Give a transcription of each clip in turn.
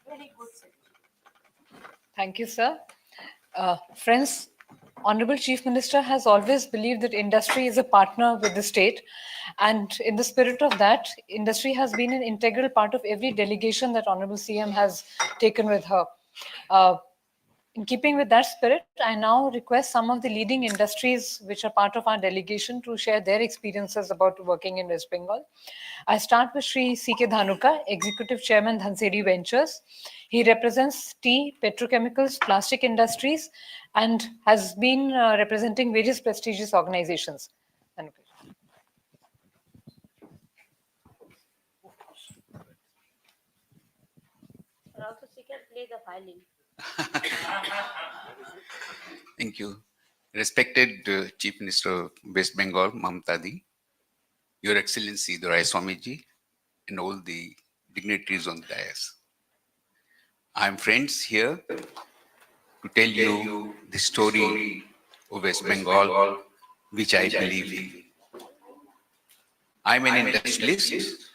Very good. Thank you, sir. Friends, Honorable Chief Minister has always believed that industry is a partner with the state. And in the spirit of that, industry has been an integral part of every delegation that Honorable CM has taken with her. Uh, in keeping with that spirit, I now request some of the leading industries which are part of our delegation to share their experiences about working in West Bengal. I start with Sri C.K. Dhanuka, Executive Chairman, Dhanseri Ventures. He represents tea, petrochemicals, plastic industries, and has been representing various prestigious organizations. Dhanuka. Also, she can play the violin. Thank you. Respected Chief Minister of West Bengal, Mamta Di, Your Excellency Dorai Swamiji, and all the dignitaries on the dais. I am friends here to tell you the story of West Bengal, which I believe in. I am an industrialist.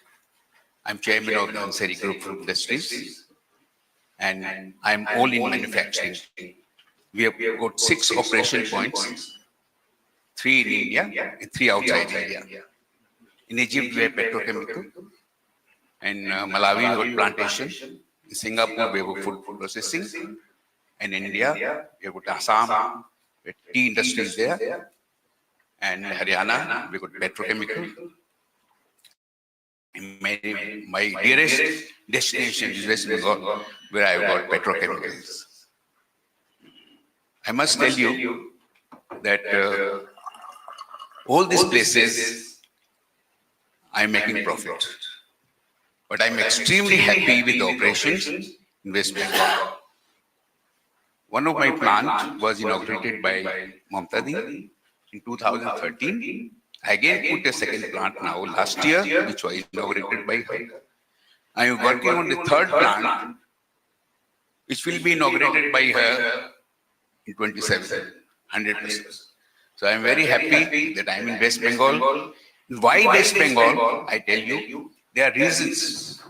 I am chairman of the Ansari Group of Industries, and I am all in manufacturing. We have got 6 operation points, 3 in India and 3 outside India. In Egypt, we have petrochemical. In Malawi, we have plantation. In Singapore, we have food processing. And in India, we have got Assam, we have tea industries there. And Haryana, we have got petrochemical. My dearest destination is West Bengal, where I have got petrochemicals. I must tell you that all these places I am making profit. But I am extremely happy with the operations in West Bengal. One of my plants was inaugurated by Mamta Di in 2013. I again put a second plant now last year, which was inaugurated by her. I am working on the third plant, which will be inaugurated by her in 27, 100%. So I am very happy that I am in West Bengal. Why West Bengal? I tell you, there are reasons.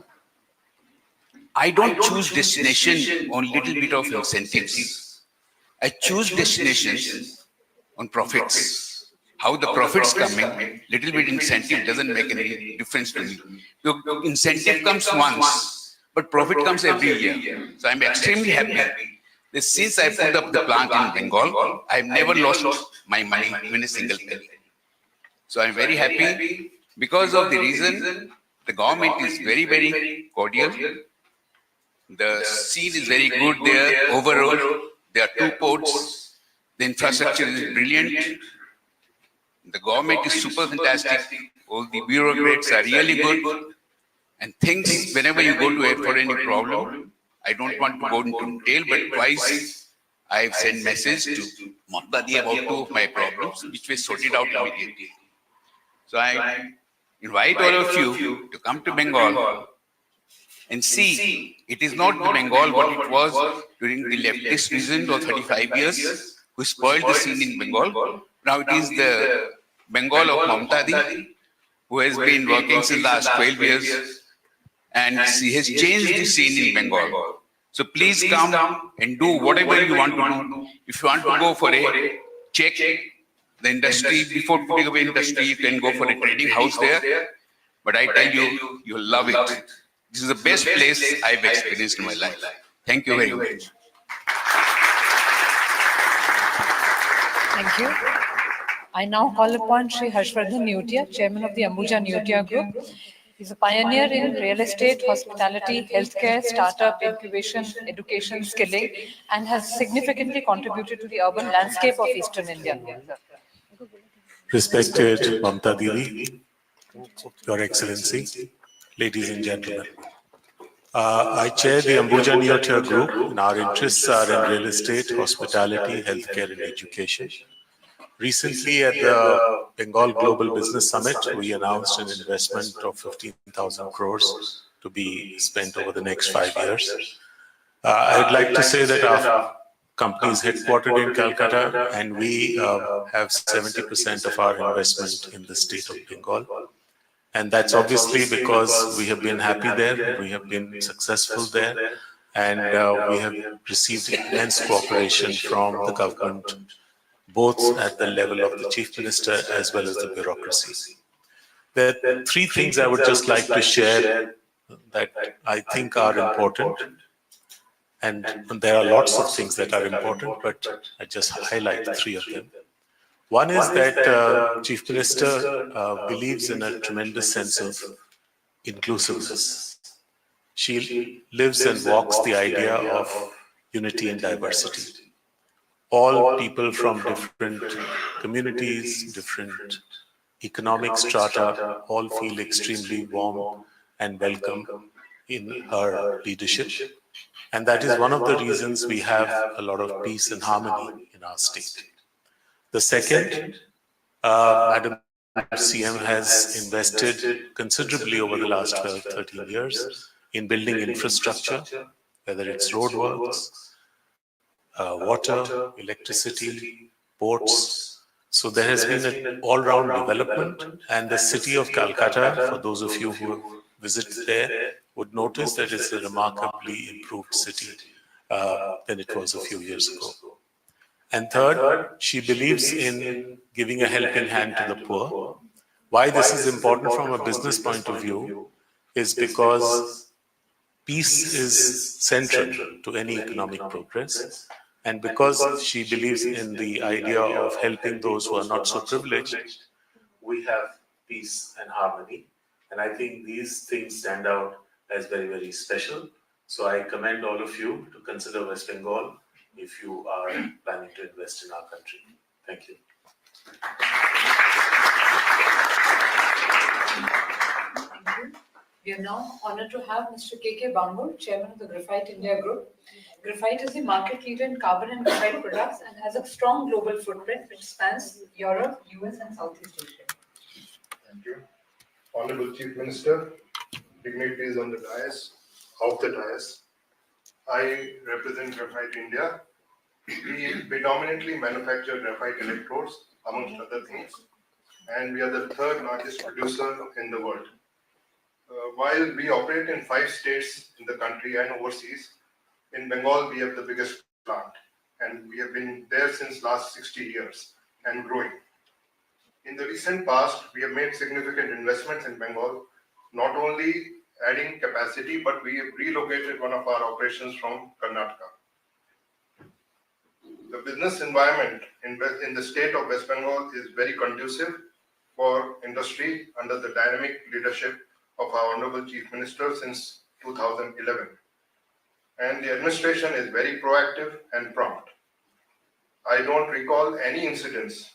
I don't choose destination on little bit of incentives. I choose destinations on profits. How the profits coming, little bit incentive doesn't make any difference to me. The incentive comes once, but profit comes every year. So I'm extremely happy that since I put up the plant in Bengal, I've never lost my money, even a single penny. So I'm very happy because of the reason the government is very, very cordial. The scene is very good there. Overall, there are 2 ports. The infrastructure is brilliant. The government is super fantastic. All the bureaucrats are really good. And things, whenever you go to airport, any problem, I don't want to go into detail, but twice I've sent message to Mamta Di about 2 of my problems, which were sorted out immediately. So I invite all of you to come to Bengal and see. It is not the Bengal what it was during the leftist regime of 35 years, who spoiled the scene in Bengal. Now it is the Bengal of Mamta Di, who has been working since the last 12 years, and she has changed the scene in Bengal. So please come and do whatever you want to do. If you want to go for a check, the industry, before putting away industry, you can go for a trading house there. But I tell you, you'll love it. This is the best place I've experienced in my life. Thank you very much. Thank you. I now call upon Sri Harshvardhan Neutia, Chairman of the Ambuja Neutia Group. He's a pioneer in real estate, hospitality, healthcare, startup, incubation, education, skilling, and has significantly contributed to the urban landscape of Eastern India. Respected Mamta Didi, Your Excellency, ladies and gentlemen. I chair the Ambuja Neutia Group, and our interests are in real estate, hospitality, healthcare, and education. Recently, at the Bengal Global Business Summit, we announced an investment of 15,000 crores to be spent over the next 5 years. I'd like to say that our company is headquartered in Calcutta, and we have 70% of our investment in the state of Bengal. And that's obviously because we have been happy there, we have been successful there, and we have received immense cooperation from the government, both at the level of the Chief Minister as well as the bureaucracy. There are three things I would just like to share that I think are important. And there are lots of things that are important, but I just highlight three of them. One is that Chief Minister believes in a tremendous sense of inclusiveness. She lives and walks the idea of unity and diversity. All people from different communities, different economic strata, all feel extremely warm and welcome in her leadership. And that is one of the reasons we have a lot of peace and harmony in our state. The second, Madam CM has invested considerably over the last 12, 13 years in building infrastructure, whether it's roadworks, water, electricity, ports. So there has been an all-round development, and the city of Calcutta, for those of you who visit there, would notice that it's a remarkably improved city than it was a few years ago. And third, she believes in giving a helping hand to the poor. Why this is important from a business point of view is because peace is central to any economic progress. And because she believes in the idea of helping those who are not so privileged, we have peace and harmony. And I think these things stand out as very, very special. So I commend all of you to consider West Bengal if you are planning to invest in our country. Thank you. Thank you. We are now honored to have Mr. K.K. Bangur, Chairman of the Graphite India Group. Graphite is the market leader in carbon and graphite products and has a strong global footprint which spans Europe, US, and Southeast Asia. Thank you. Honorable Chief Minister, dignitaries on the dais, off the dais, I represent Graphite India. We predominantly manufacture graphite electrodes, amongst other things, and we are the third largest producer in the world. While we operate in 5 states in the country and overseas, in Bengal we have the biggest plant, and we have been there since last 60 years and growing. In the recent past, we have made significant investments in Bengal, not only adding capacity, but we have relocated one of our operations from Karnataka. The business environment in the state of West Bengal is very conducive for industry under the dynamic leadership of our Honorable Chief Minister since 2011. And the administration is very proactive and prompt. I don't recall any incidents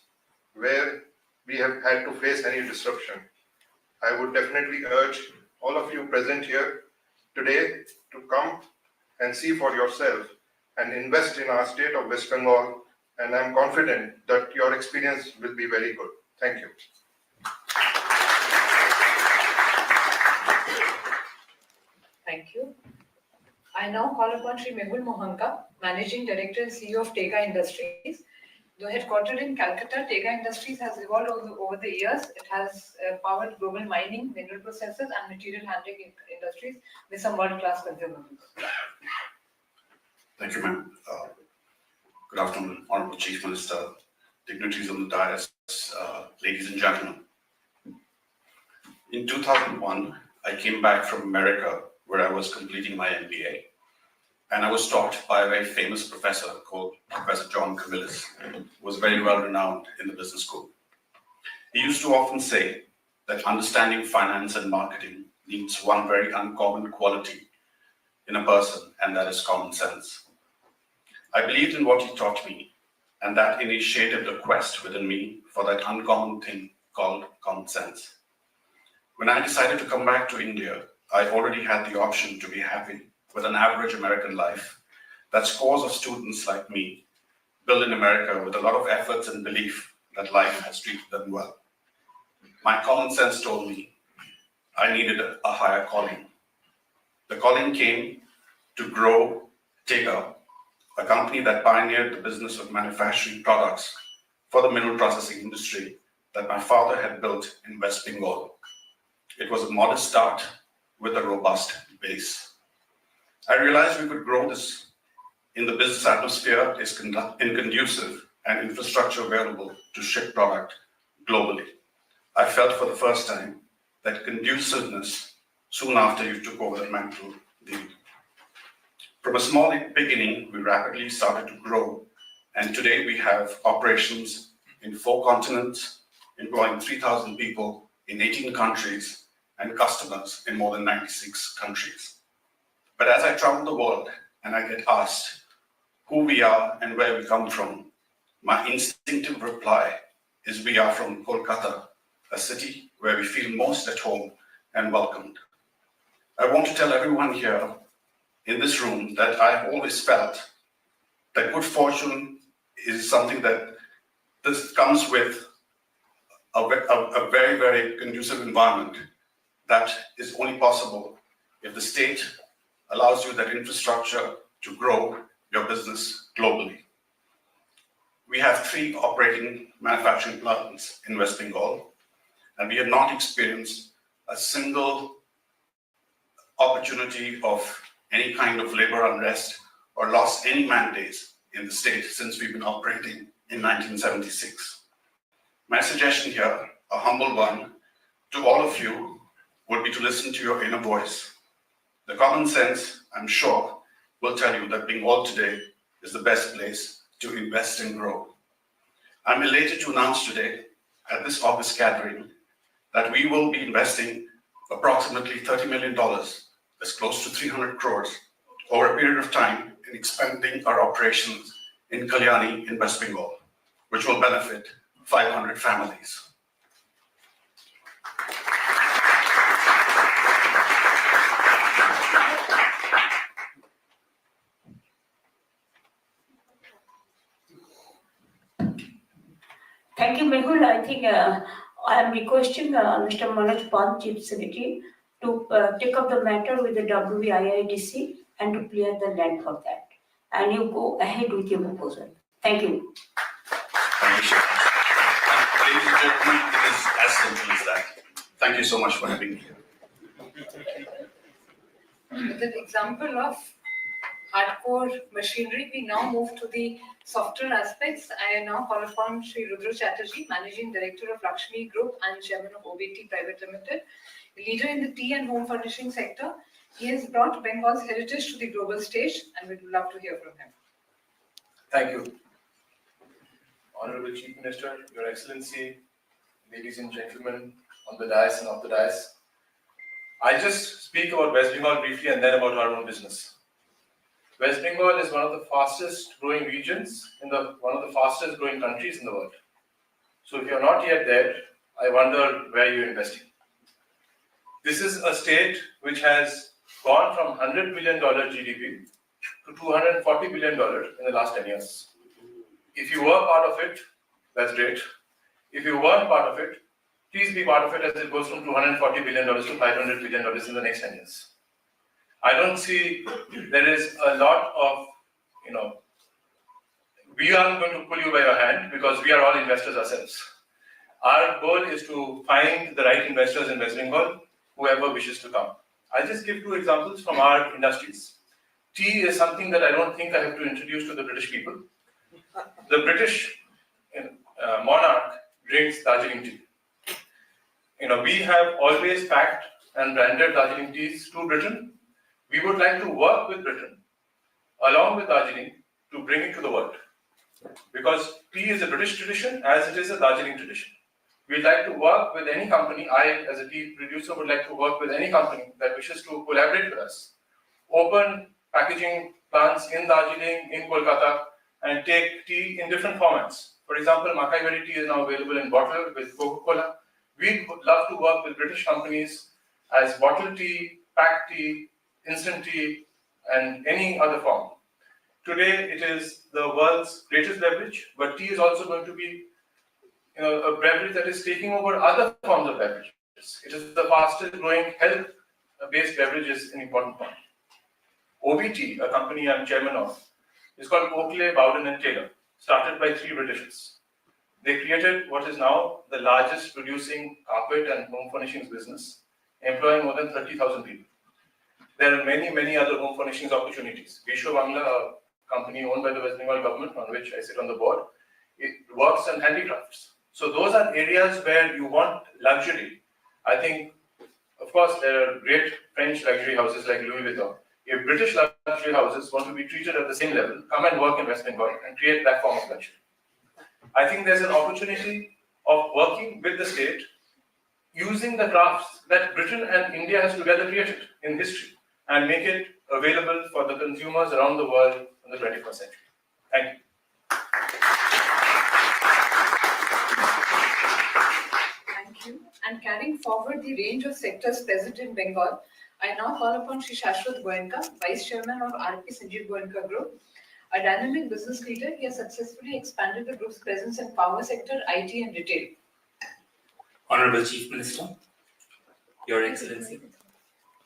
where we have had to face any disruption. I would definitely urge all of you present here today to come and see for yourself and invest in our state of West Bengal, and I'm confident that your experience will be very good. Thank you. Thank you. I now call upon Sri Mehul Mohanka, Managing Director and CEO of Tega Industries. Though headquartered in Calcutta, Tega Industries has evolved over the years. It has powered global mining, mineral processes, and material handling industries with some world-class consumables. Thank you, ma'am. Good afternoon, Honorable Chief Minister, dignitaries on the dais, ladies and gentlemen. In 2001, I came back from America where I was completing my MBA. And I was taught by a very famous professor called Professor John Camillus, who was very well renowned in the business school. He used to often say that understanding finance and marketing needs one very uncommon quality in a person, and that is common sense. I believed in what he taught me, and that initiated a quest within me for that uncommon thing called common sense. When I decided to come back to India, I already had the option to be happy with an average American life that scores of students like me build in America with a lot of efforts and belief that life has treated them well. My common sense told me I needed a higher calling. The calling came to grow Tega, a company that pioneered the business of manufacturing products for the mineral processing industry that my father had built in West Bengal. It was a modest start with a robust base. I realized we could grow this in the business atmosphere is conducive and infrastructure available to ship product globally. I felt for the first time that conduciveness soon after you took over the mantle deal. From a small beginning, we rapidly started to grow, and today we have operations in 4 continents, employing 3,000 people in 18 countries and customers in more than 96 countries. But as I travel the world and I get asked who we are and where we come from, my instinctive reply is we are from Kolkata, a city where we feel most at home and welcomed. I want to tell everyone here in this room that I've always felt that good fortune is something that this comes with a very, very conducive environment that is only possible if the state allows you that infrastructure to grow your business globally. We have 3 operating manufacturing plants in West Bengal, and we have not experienced a single opportunity of any kind of labor unrest or lost any man days in the state since we've been operating in 1976. My suggestion here, a humble one, to all of you would be to listen to your inner voice. The common sense, I'm sure, will tell you that Bengal today is the best place to invest and grow. I'm elated to announce today at this August gathering that we will be investing approximately $30 million, that's close to 300 crores, over a period of time in expanding our operations in Kalyani in West Bengal, which will benefit 500 families. Thank you, Mehul. I think I am requesting Mr. Manoj Pant, Chief Secretary, to take up the matter with the WIIDC and to clear the land for that. And you go ahead with your proposal. Thank you. Thank you so much. And ladies and gentlemen, it is as simple as that. Thank you so much for having me here. With an example of hardcore machinery, we now move to the softer aspects. I now call upon Sri Rudra Chatterjee, Managing Director of Lakshmi Group and Chairman of OBT Private Limited, a leader in the tea and home furnishing sector. He has brought Bengal's heritage to the global stage, and we'd love to hear from him. Thank you. Honorable Chief Minister, Your Excellency, ladies and gentlemen on the dais and off the dais. I'll just speak about West Bengal briefly and then about our own business. West Bengal is one of the fastest growing regions in one of the fastest growing countries in the world. So if you're not yet there, I wonder where you're investing. This is a state which has gone from $100 billion GDP to $240 billion in the last 10 years. If you were part of it, that's great. If you weren't part of it, please be part of it as it goes from $240 billion to $500 billion in the next 10 years. I don't see there is a lot of, we aren't going to pull you by your hand because we are all investors ourselves. Our goal is to find the right investors in West Bengal, whoever wishes to come. I'll just give 2 examples from our industries. Tea is something that I don't think I have to introduce to the British people. The British monarch drinks Darjeeling tea. We have always packed and branded Darjeeling teas to Britain. We would like to work with Britain, along with Darjeeling, to bring it to the world. Because tea is a British tradition as it is a Darjeeling tradition. We'd like to work with any company. I, as a tea producer, would like to work with any company that wishes to collaborate with us. Open packaging plants in Darjeeling, in Kolkata, and take tea in different formats. For example, Makai Berry tea is now available in bottle with Coca-Cola. We'd love to work with British companies as bottled tea, packed tea, instant tea, and any other form. Today, it is the world's greatest beverage, but tea is also going to be a beverage that is taking over other forms of beverages. It is the fastest growing health-based beverage is an important one. OBT, a company I'm chairman of, is called Oakley, Bowden and Taylor, started by 3 Britishers. They created what is now the largest producing carpet and home furnishings business employing more than 30,000 people. There are many, many other home furnishings opportunities. Visho Bangla, a company owned by the West Bengal government, on which I sit on the board, it works on handicrafts. So those are areas where you want luxury. I think, of course, there are great French luxury houses like Louis Vuitton. If British luxury houses want to be treated at the same level, come and work in West Bengal and create that form of luxury. I think there's an opportunity of working with the state, using the crafts that Britain and India has together created in history, and make it available for the consumers around the world in the 21st century. Thank you. Thank you. And carrying forward the range of sectors present in Bengal, I now call upon Shri Shashwat Goenka, Vice Chairman of RP Sanjeev Goenka Group. A dynamic business leader, he has successfully expanded the group's presence in power sector, IT and retail. Honorable Chief Minister, Your Excellency,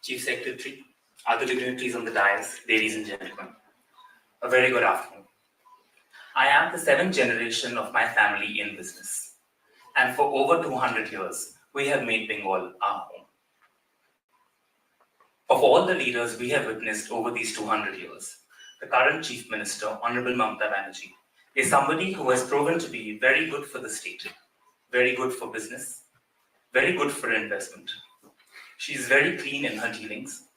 Chief Secretary, other dignitaries on the dais, ladies and gentlemen, a very good afternoon. I am the seventh generation of my family in business, and for over 200 years, we have made Bengal our home. Of all the leaders we have witnessed over these 200 years, the current Chief Minister, Honorable Mamata Banerjee, is somebody who has proven to be very good for the state, very good for business, very good for investment. She is very clean in her dealings.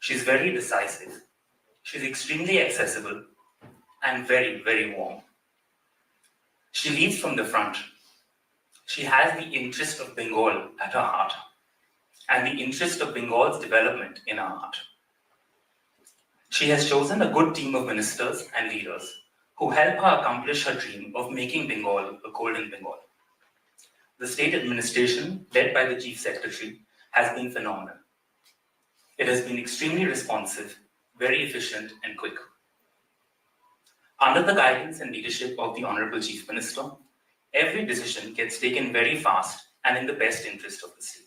She's very decisive. She's extremely accessible and very, very warm. She leads from the front. She has the interest of Bengal at her heart and the interest of Bengal's development in her heart. She has chosen a good team of ministers and leaders who help her accomplish her dream of making Bengal a golden Bengal. The state administration, led by the Chief Secretary, has been phenomenal. It has been extremely responsive, very efficient and quick. Under the guidance and leadership of the Honorable Chief Minister, every decision gets taken very fast and in the best interest of the state.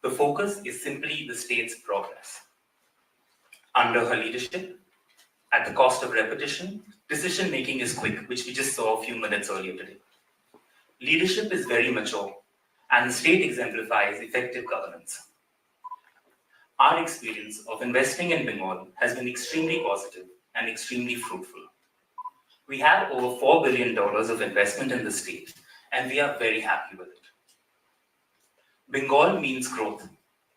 The focus is simply the state's progress. Under her leadership, at the cost of repetition, decision-making is quick, which we just saw a few minutes earlier today. Leadership is very mature, and the state exemplifies effective governance. Our experience of investing in Bengal has been extremely positive and extremely fruitful. We have over $4 billion of investment in the state, and we are very happy with it. Bengal means growth.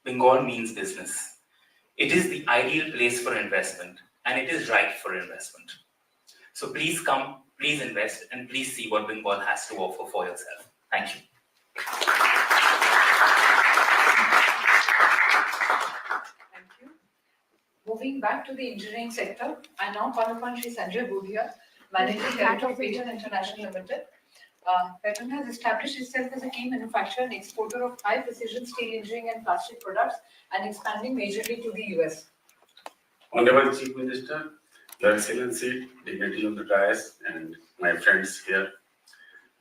Bengal means business. It is the ideal place for investment, and it is right for investment. So please come, please invest, and please see what Bengal has to offer for yourself. Thank you. Thank you. Moving back to the engineering sector, I now call upon Shri Sanjay Budhia, Managing Director of Payton International Limited. Payton has established itself as a key manufacturer and exporter of high-precision steel engineering and plastic products, and expanding majorly to the US. Honorable Chief Minister, Your Excellency, dignity on the dais, and my friends here.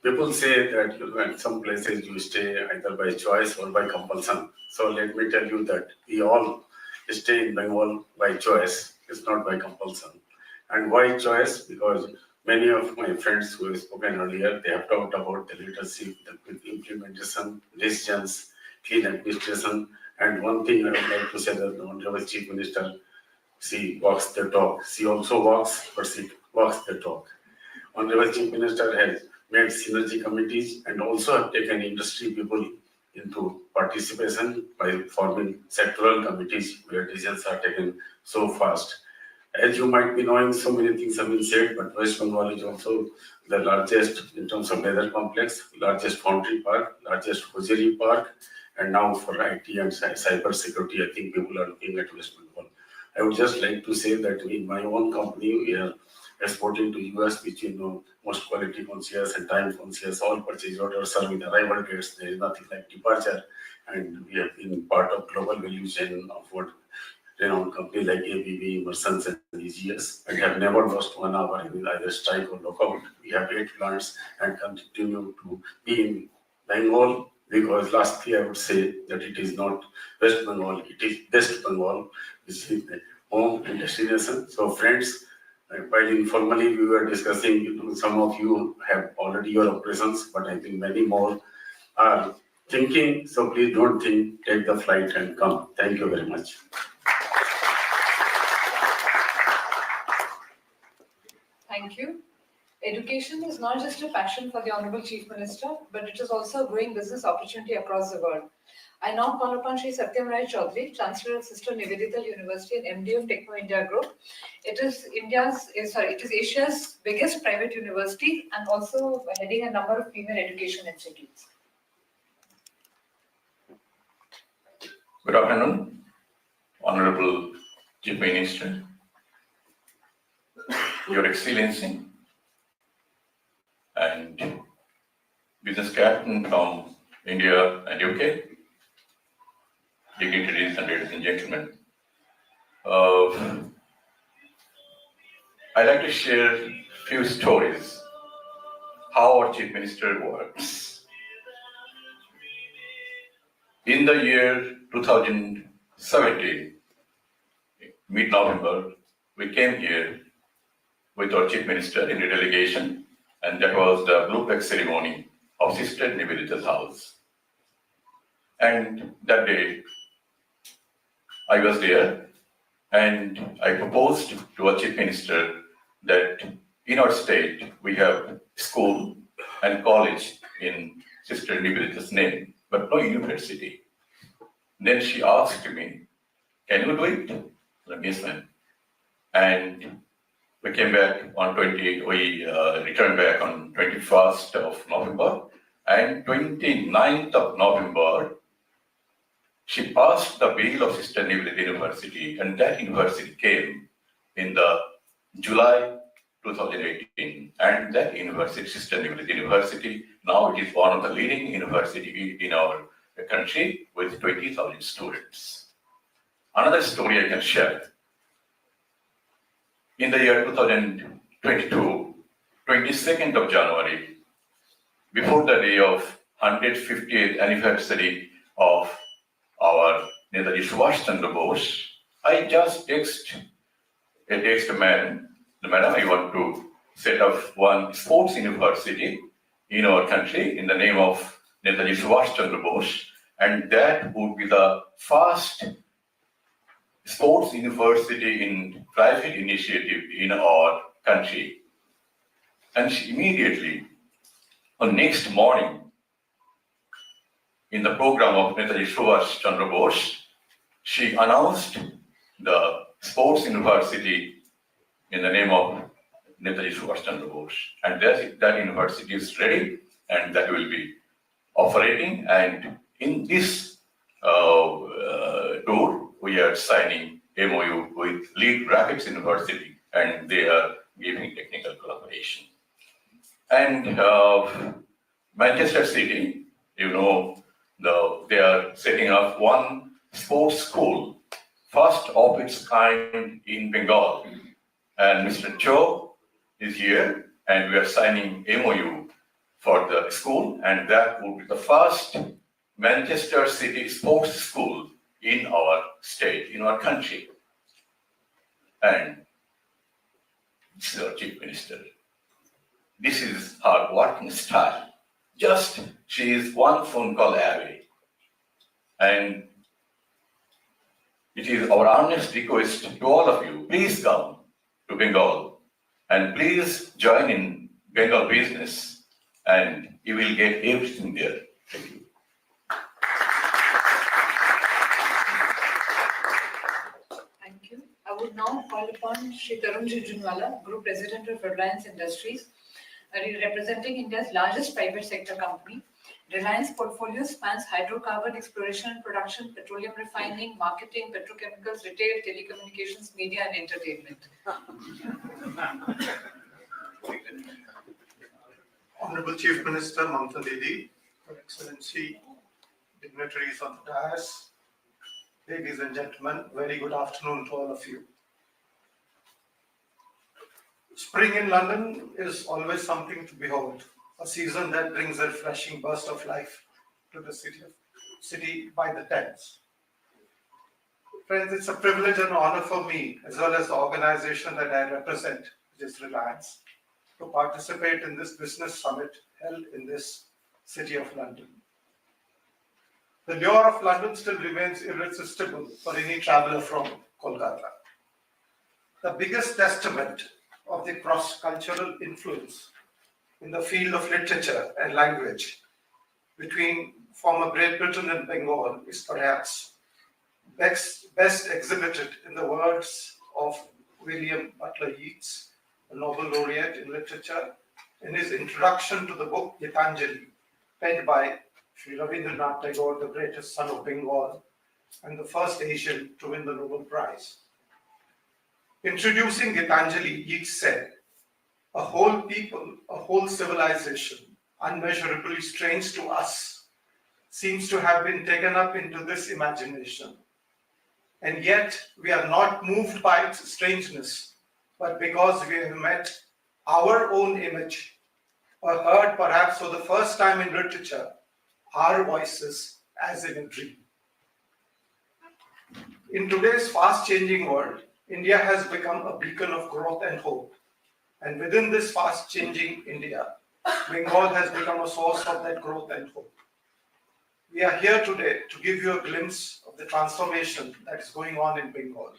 People say that in some places you stay either by choice or by compulsion. So let me tell you that we all stay in Bengal by choice. It's not by compulsion. And why choice? Because many of my friends who have spoken earlier, they have talked about the leadership, the implementation, decisions, clean administration. And one thing I would like to say that the Honorable Chief Minister, she walks the talk. She also walks, but she walks the talk. Honorable Chief Minister has made synergy committees and also have taken industry people into participation by forming sectoral committees where decisions are taken so fast. As you might be knowing, so many things have been said, but West Bengal is also the largest in terms of leather complex, largest foundry park, largest hosiery park, and now for IT and cyber security, I think people are looking at West Bengal. I would just like to say that in my own company, we are exporting to US, which you know, most quality conscious and time conscious, all purchase orders are with arrival dates. There is nothing like departure, and we have been part of global value chain of what renowned companies like ABB, Mercedes, and EGS, and have never lost 1 hour in either strike or lockout. We have 8 plants and continue to be in Bengal, because lastly I would say that it is not West Bengal, it is West Bengal, which is the home and destination. So friends, while informally we were discussing, some of you have already your operations, but I think many more are thinking, so please don't think, take the flight and come. Thank you very much. Thank you. Education is not just a passion for the Honorable Chief Minister, but it is also a growing business opportunity across the world. I now call upon Sri Satyam Rai Chaudhary, Chancellor of Sister Nivedita University and MD of Techno India Group. It is Asia's biggest private university and also heading a number of female education institutes. Good afternoon, Honorable Chief Minister, Your Excellency, and business captain from India and UK, dignitaries and ladies and gentlemen. I'd like to share a few stories how our Chief Minister works. In the year 2017, mid-November, we came here with our Chief Minister in a delegation, and that was the blue flag ceremony of Sister Nivedita's house. And that day, I was there, and I proposed to our Chief Minister that in our state, we have school and college in Sister Nivedita's name, but no university. Then she asked me, can you do it? Yes, ma'am. And we came back on we returned back on 21st of November, and 29th of November, she passed the bill of Sister Nivedita University, and that university came in the July 2018. And that university, Sister Nivedita University, now it is one of the leading university in our country with 20,000 students. Another story I can share. In the year 2022, 22nd of January, before the day of 150th anniversary of our Netaji Subhash Chandra Bose, I just text the madam, I want to set up one sports university in our country in the name of Netaji Subhash Chandra Bose, and that would be the first sports university in private initiative in our country. And she immediately, on next morning, in the program of Netaji Subhash Chandra Bose, she announced the sports university in the name of Netaji Subhash Chandra Bose. And that university is ready, and that will be operating. And in this tour, we are signing MOU with Lead Rapids University, and they are giving technical collaboration. And Manchester City, they are setting up one sports school, first of its kind in Bengal. And Mr. Cho is here, and we are signing MOU for the school, and that would be the first Manchester City sports school in our state, in our country. And this is our Chief Minister. This is her working style. She is one phone call away. And it is our earnest request to all of you, please come to Bengal and please join in Bengal business, and you will get everything there. Thank you. Thank you. I would now call upon Shri Tarun Jhunjhunwala, Group President of Reliance Industries, representing India's largest private sector company. Reliance portfolio spans hydrocarbon exploration and production, petroleum refining, marketing, petrochemicals, retail, telecommunications, media, and entertainment. Honorable Chief Minister Mamta Didi, Your Excellency, dignitaries on the dais, ladies and gentlemen, very good afternoon to all of you. Spring in London is always something to behold, a season that brings a refreshing burst of life to the city by the Thames. Friends, it's a privilege and honor for me, as well as the organization that I represent, which is Reliance, to participate in this business summit held in this city of London. The lure of London still remains irresistible for any traveler from Kolkata. The biggest testament of the cross-cultural influence in the field of literature and language between former Great Britain and Bengal is perhaps best exhibited in the words of William Butler Yeats, a Nobel laureate in literature, in his introduction to the book Gitanjali, penned by Sri Rabindranath Tagore, the greatest son of Bengal and the first Asian to win the Nobel Prize. Introducing Gitanjali, Yeats said, "A whole people, a whole civilization, unmeasurably strange to us, seems to have been taken up into this imagination. And yet we are not moved by its strangeness, but because we have met our own image, or heard perhaps for the first time in literature, our voices as in a dream." In today's fast-changing world, India has become a beacon of growth and hope. And within this fast-changing India, Bengal has become a source of that growth and hope. We are here today to give you a glimpse of the transformation that is going on in Bengal.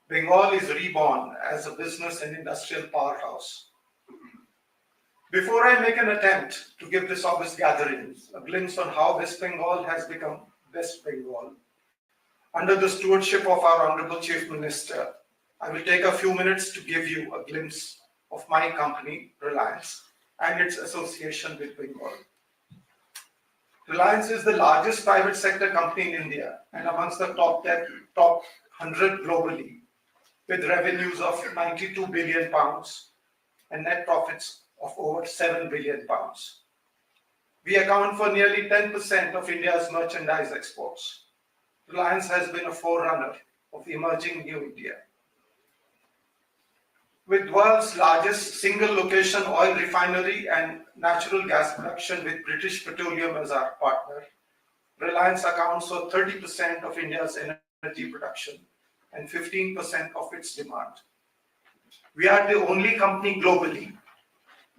Bengal is reborn as a business and industrial powerhouse. Before I make an attempt to give this august gathering a glimpse on how West Bengal has become West Bengal, under the stewardship of our Honorable Chief Minister, I will take a few minutes to give you a glimpse of my company, Reliance, and its association with Bengal. Reliance is the largest private sector company in India and amongst the top 100 globally, with revenues of 92 billion pounds and net profits of over 7 billion pounds. We account for nearly 10% of India's merchandise exports. Reliance has been a forerunner of the emerging New India. With world's largest single location oil refinery and natural gas production with British Petroleum as our partner, Reliance accounts for 30% of India's energy production and 15% of its demand. We are the only company globally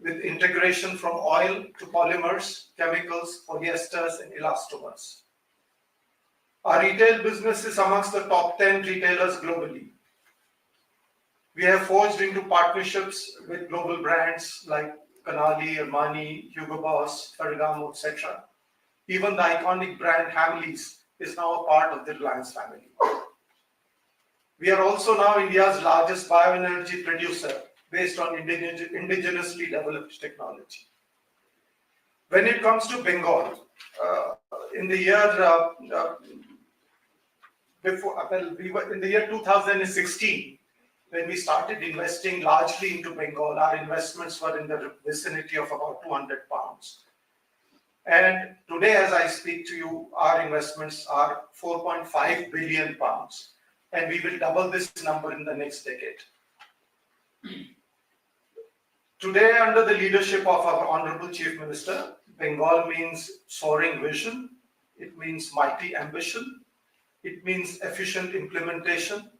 with integration from oil to polymers, chemicals, polyesters, and elastomers. Our retail business is amongst the top 10 retailers globally. We have forged into partnerships with global brands like Canali, Armani, Hugo Boss, Ferragamo, etc. Even the iconic brand Hamleys is now a part of the Reliance family. We are also now India's largest bioenergy producer based on indigenously developed technology. When it comes to Bengal, in the year 2016, when we started investing largely into Bengal, our investments were in the vicinity of about 200 pounds. And today, as I speak to you, our investments are 4.5 billion pounds. And we will double this number in the next decade. Today, under the leadership of our Honorable Chief Minister, Bengal means soaring vision, it means mighty ambition, it means efficient implementation.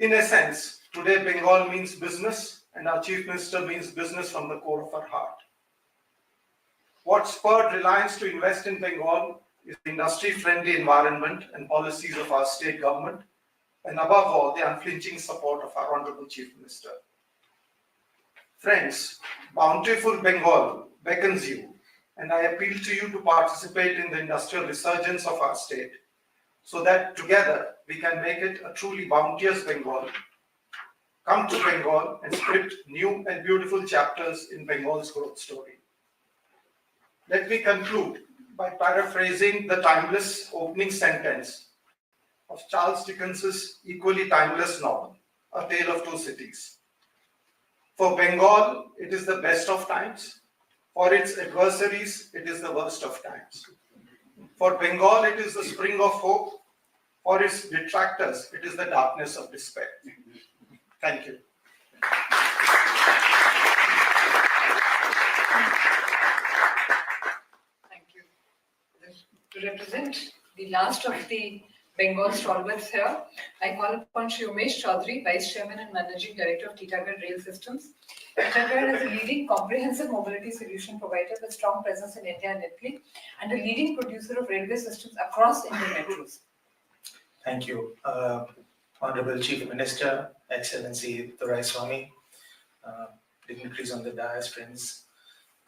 In a sense, today Bengal means business, and our Chief Minister means business from the core of our heart. What spurred Reliance to invest in Bengal is the industry-friendly environment and policies of our state government, and above all, the unflinching support of our Honorable Chief Minister. Friends, bountiful Bengal beckons you, and I appeal to you to participate in the industrial resurgence of our state, so that together we can make it a truly bounteous Bengal. Come to Bengal and script new and beautiful chapters in Bengal's growth story. Let me conclude by paraphrasing the timeless opening sentence of Charles Dickens's equally timeless novel, A Tale of Two Cities. For Bengal, it is the best of times. For its adversaries, it is the worst of times. For Bengal, it is the spring of hope. For its detractors, it is the darkness of despair. Thank you. Thank you. To represent the last of the Bengal stalwarts here. I call upon Shri Umesh Chaudhary, Vice Chairman and Managing Director of Titagarh Rail Systems. Titagarh is a leading comprehensive mobility solution provider with strong presence in India and Italy, and a leading producer of railway systems across Indian metros. Thank you. Honorable Chief Minister, Excellency Doraiswamy, dignitaries on the dais, friends.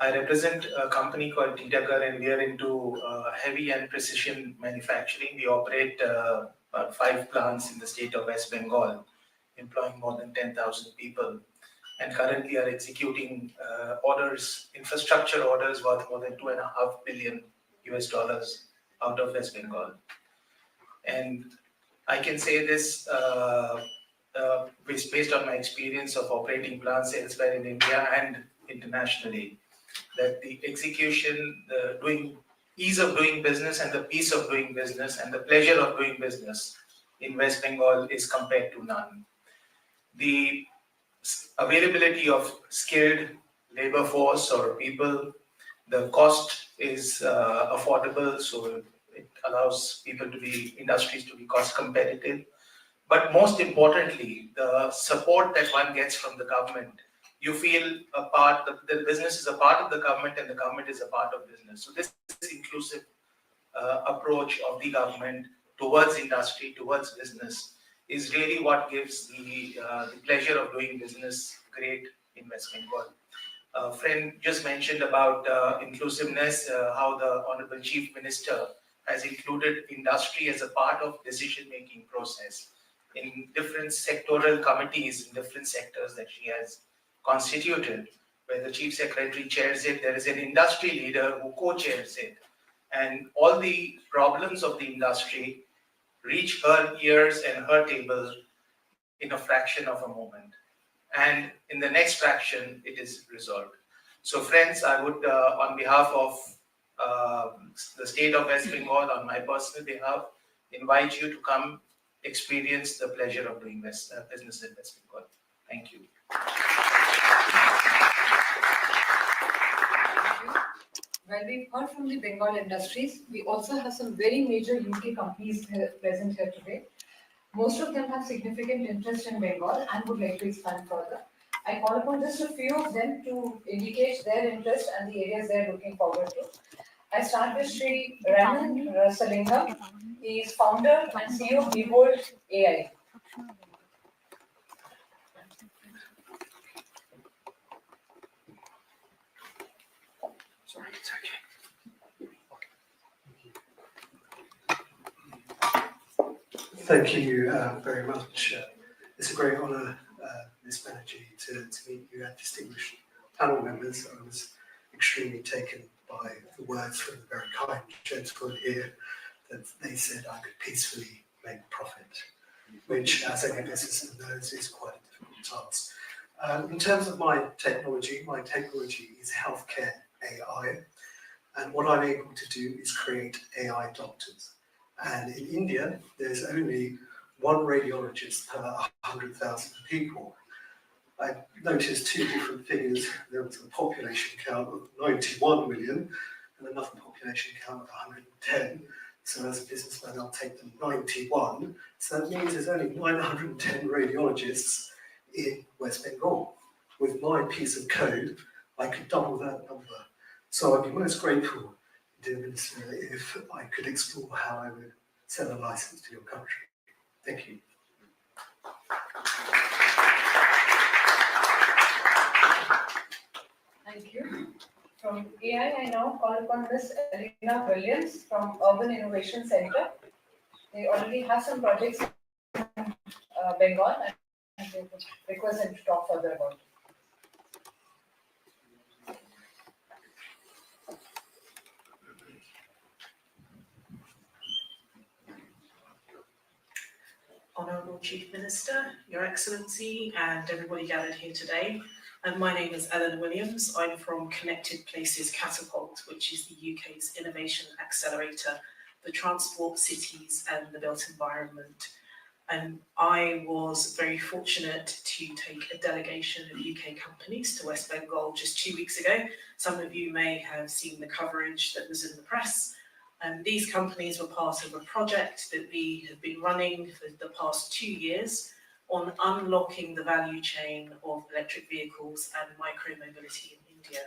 I represent a company called Titagarh, and we are into heavy and precision manufacturing. We operate about 5 plants in the state of West Bengal, employing more than 10,000 people, and currently are executing orders, infrastructure orders worth more than $2.5 billion out of West Bengal. And I can say this based on my experience of operating plants elsewhere in India and internationally, that the execution, the ease of doing business and the peace of doing business and the pleasure of doing business in West Bengal is compared to none. The availability of skilled labor force or people, the cost is affordable, so it allows industries to be cost competitive. But most importantly, the support that one gets from the government, you feel a part, the business is a part of the government and the government is a part of business. So this inclusive approach of the government towards industry, towards business, is really what gives the pleasure of doing business great in West Bengal. A friend just mentioned about inclusiveness, how the Honorable Chief Minister has included industry as a part of decision-making process in different sectoral committees in different sectors that she has constituted, where the Chief Secretary chairs it, there is an industry leader who co-chairs it, and all the problems of the industry reach her ears and her table in a fraction of a moment. And in the next fraction, it is resolved. So friends, I would, on behalf of the state of West Bengal, on my personal behalf, invite you to come experience the pleasure of doing business in West Bengal. Thank you. Well, we've heard from the Bengal industries. We also have some very major UK companies present here today. Most of them have significant interest in Bengal and would like to expand further. I call upon just a few of them to indicate their interest and the areas they're looking forward to. I start with Sri Raman Rasalingam. He is founder and CEO of Behold AI. Thank you very much. It's a great honour, Ms. Banerjee, to meet you and distinguished panel members. I was extremely taken by the words from the very kind gentleman here that they said I could peacefully make profit, which, as any businessman knows, is quite a difficult task. In terms of my technology is healthcare AI, and what I'm able to do is create AI doctors. And in India, there's only one radiologist per 100,000 people. I noticed 2 different figures. There was a population count of 91 million and another population count of 110. So as a businessman, I'll take the 91. So that means there's only 910 radiologists in West Bengal. With my piece of code, I could double that number. So I'd be most grateful, dear Minister, if I could explore how I would sell a license to your country. Thank you. Thank you. From AI, I now call upon Ms. Elena Williams from Urban Innovation Center. They already have some projects in Bengal, and they would request them to talk further about it. Honourable Chief Minister, Your Excellency, and everybody gathered here today. My name is Eleanor Williams. I'm from Connected Places Catapult, which is the UK's innovation accelerator for transport, cities, and the built environment. And I was very fortunate to take a delegation of UK companies to West Bengal just 2 weeks ago. Some of you may have seen the coverage that was in the press. These companies were part of a project that we have been running for the past 2 years on unlocking the value chain of electric vehicles and micro-mobility in India.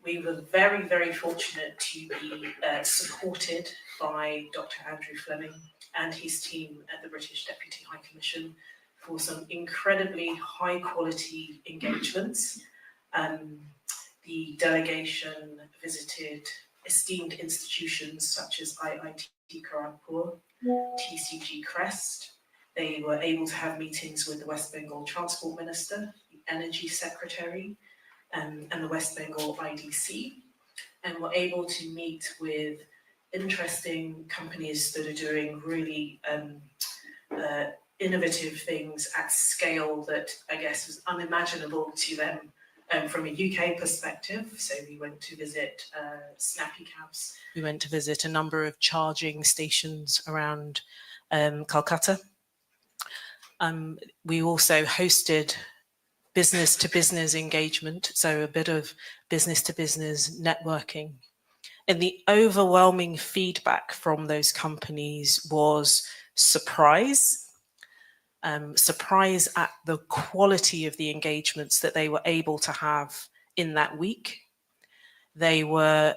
We were very, very fortunate to be supported by Dr. Andrew Fleming and his team at the British Deputy High Commission for some incredibly high quality engagements. The delegation visited esteemed institutions such as IIT Kharagpur, TCG Crest. They were able to have meetings with the West Bengal Transport Minister, the Energy Secretary, and the West Bengal IDC, and were able to meet with interesting companies that are doing really innovative things at scale that I guess was unimaginable to them from a UK perspective. So we went to visit Snappy Cabs. We went to visit a number of charging stations around Calcutta. We also hosted business-to-business engagement, so a bit of business-to-business networking. And the overwhelming feedback from those companies was surprise. Surprise at the quality of the engagements that they were able to have in that week. They were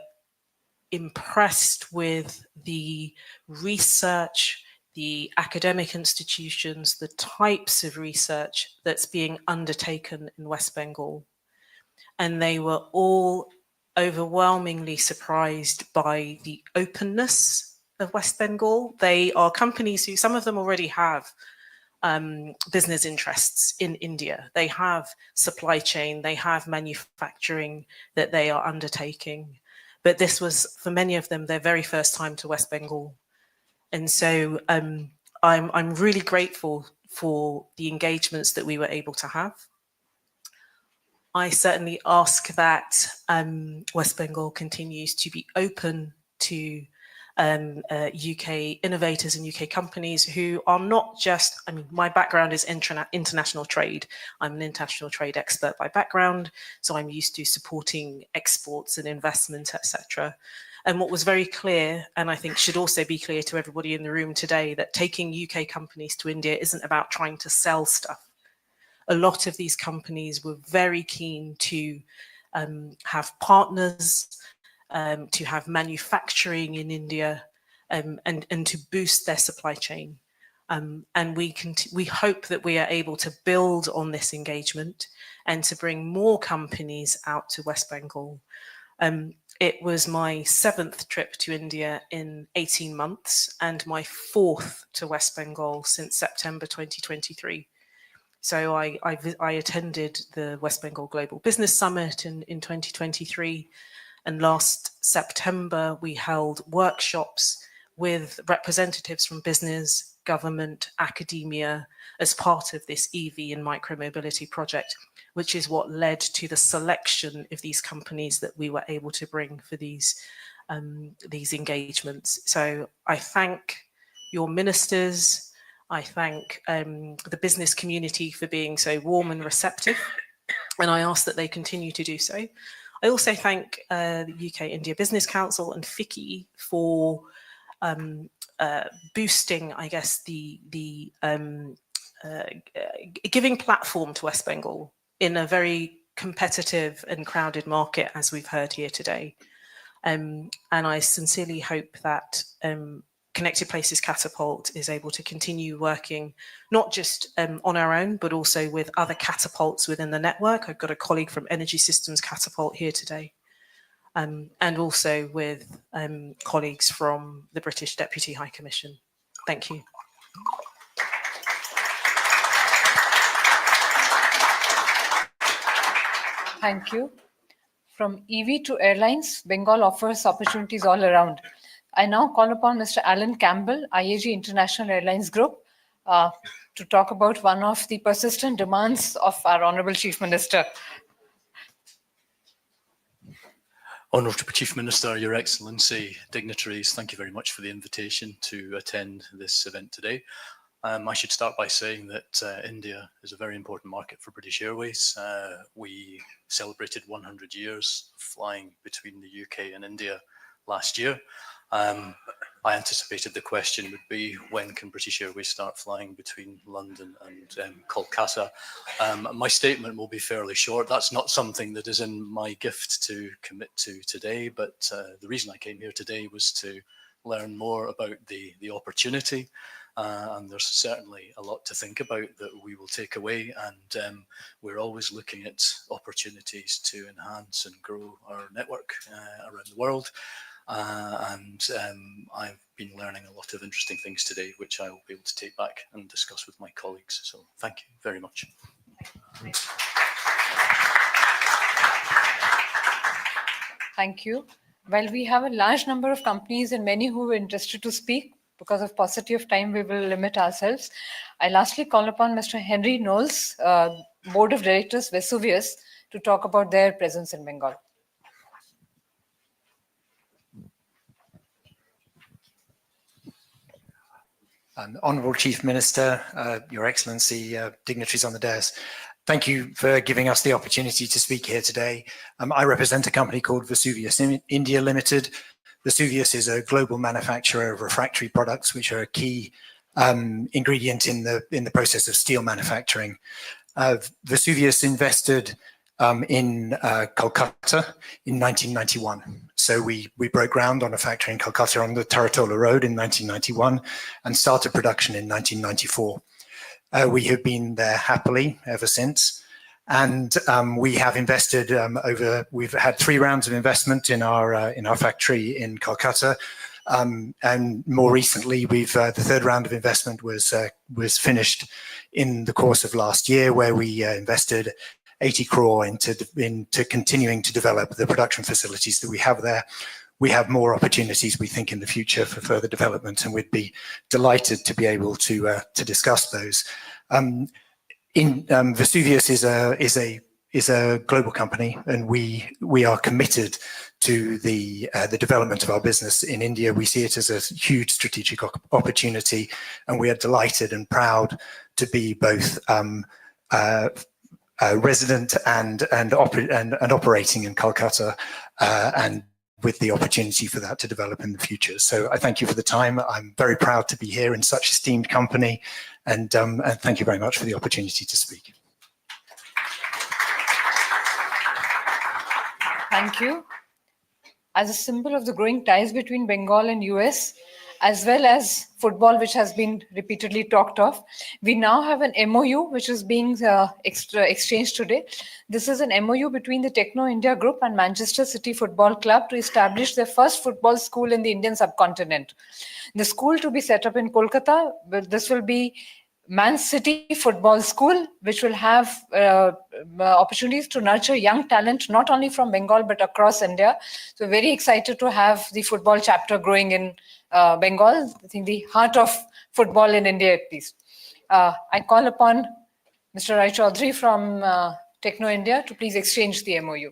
impressed with the research, the academic institutions, the types of research that's being undertaken in West Bengal. And they were all overwhelmingly surprised by the openness of West Bengal. They are companies who, some of them already have business interests in India. They have supply chain, they have manufacturing that they are undertaking. But this was, for many of them, their very first time to West Bengal. And so I'm really grateful for the engagements that we were able to have. I certainly ask that West Bengal continues to be open to UK innovators and UK companies who are not just, I mean, my background is international trade. I'm an international trade expert by background, so I'm used to supporting exports and investment, etc. And what was very clear, and I think should also be clear to everybody in the room today, that taking UK companies to India isn't about trying to sell stuff. A lot of these companies were very keen to have partners, to have manufacturing in India, and to boost their supply chain. And we hope that we are able to build on this engagement and to bring more companies out to West Bengal. It was my 7th trip to India in 18 months and my 4th to West Bengal since September 2023. So I attended the West Bengal Global Business Summit in 2023. And last September, we held workshops with representatives from business, government, academia as part of this EV and micromobility project, which is what led to the selection of these companies that we were able to bring for these engagements. So I thank your ministers. I thank the business community for being so warm and receptive, and I ask that they continue to do so. I also thank the UK India Business Council and FICCI for boosting, I guess, the giving platform to West Bengal in a very competitive and crowded market, as we've heard here today. And I sincerely hope that Connected Places Catapult is able to continue working not just on our own, but also with other catapults within the network. I've got a colleague from Energy Systems Catapult here today, and also with colleagues from the British Deputy High Commission. Thank you. Thank you. From EV to airlines, Bengal offers opportunities all around. I now call upon Mr. Alan Campbell, IAG International Airlines Group, to talk about one of the persistent demands of our Honourable Chief Minister. Honourable Chief Minister, Your Excellency, dignitaries, thank you very much for the invitation to attend this event today. I should start by saying that India is a very important market for British Airways. We celebrated 100 years of flying between the UK and India last year. I anticipated the question would be, when can British Airways start flying between London and Kolkata? My statement will be fairly short. That's not something that is in my gift to commit to today, but the reason I came here today was to learn more about the opportunity. And there's certainly a lot to think about that we will take away. And we're always looking at opportunities to enhance and grow our network around the world. I've been learning a lot of interesting things today, which I will be able to take back and discuss with my colleagues. So thank you very much. Thank you. While we have a large number of companies and many who are interested to speak, because of paucity of time, we will limit ourselves. I lastly call upon Mr. Henry Knowles, Board of Directors, Vesuvius, to talk about their presence in Bengal. Honourable Chief Minister, Your Excellency, dignitaries on the dais, thank you for giving us the opportunity to speak here today. I represent a company called Vesuvius India Limited. Vesuvius is a global manufacturer of refractory products, which are a key ingredient in the process of steel manufacturing. Vesuvius invested in Kolkata in 1991. So we broke ground on a factory in Kolkata on the Taratola Road in 1991 and started production in 1994. We have been there happily ever since. And we have invested we've had 3 rounds of investment in our factory in Kolkata. And more recently, the 3rd round of investment was finished in the course of last year, where we invested 80 crore into continuing to develop the production facilities that we have there. We have more opportunities, we think, in the future for further development, and we'd be delighted to be able to discuss those. Vesuvius is a global company, and we are committed to the development of our business in India. We see it as a huge strategic opportunity, and we are delighted and proud to be both resident and operating in Kolkata, and with the opportunity for that to develop in the future. So I thank you for the time. I'm very proud to be here in such esteemed company, and thank you very much for the opportunity to speak. Thank you. As a symbol of the growing ties between Bengal and US, as well as football, which has been repeatedly talked of, we now have an MOU which is being exchanged today. This is an MOU between the Techno India Group and Manchester City Football Club to establish their first football school in the Indian subcontinent. The school to be set up in Kolkata, this will be Man City Football School, which will have opportunities to nurture young talent, not only from Bengal, but across India. So very excited to have the football chapter growing in Bengal, I think the heart of football in India at least. I call upon Mr. Rai Chaudhary from Techno India to please exchange the MOU.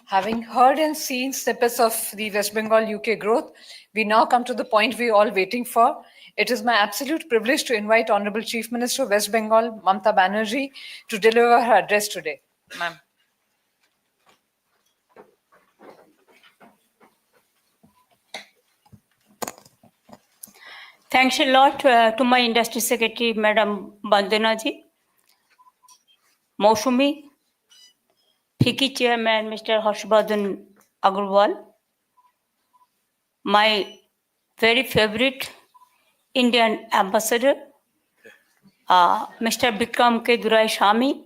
Having heard and seen snippets of the West Bengal UK growth, we now come to the point we're all waiting for. It is my absolute privilege to invite Honorable Chief Minister of West Bengal, Mamata Banerjee, to deliver her address today. Ma'am. Thanks a lot to my Industry Secretary, Madam Bandana ji, Moshumi, FICCI Chairman, Mr. Harshvardhan Agrawal, my very favorite Indian Ambassador, Mr. Bikram K. Durai Shami,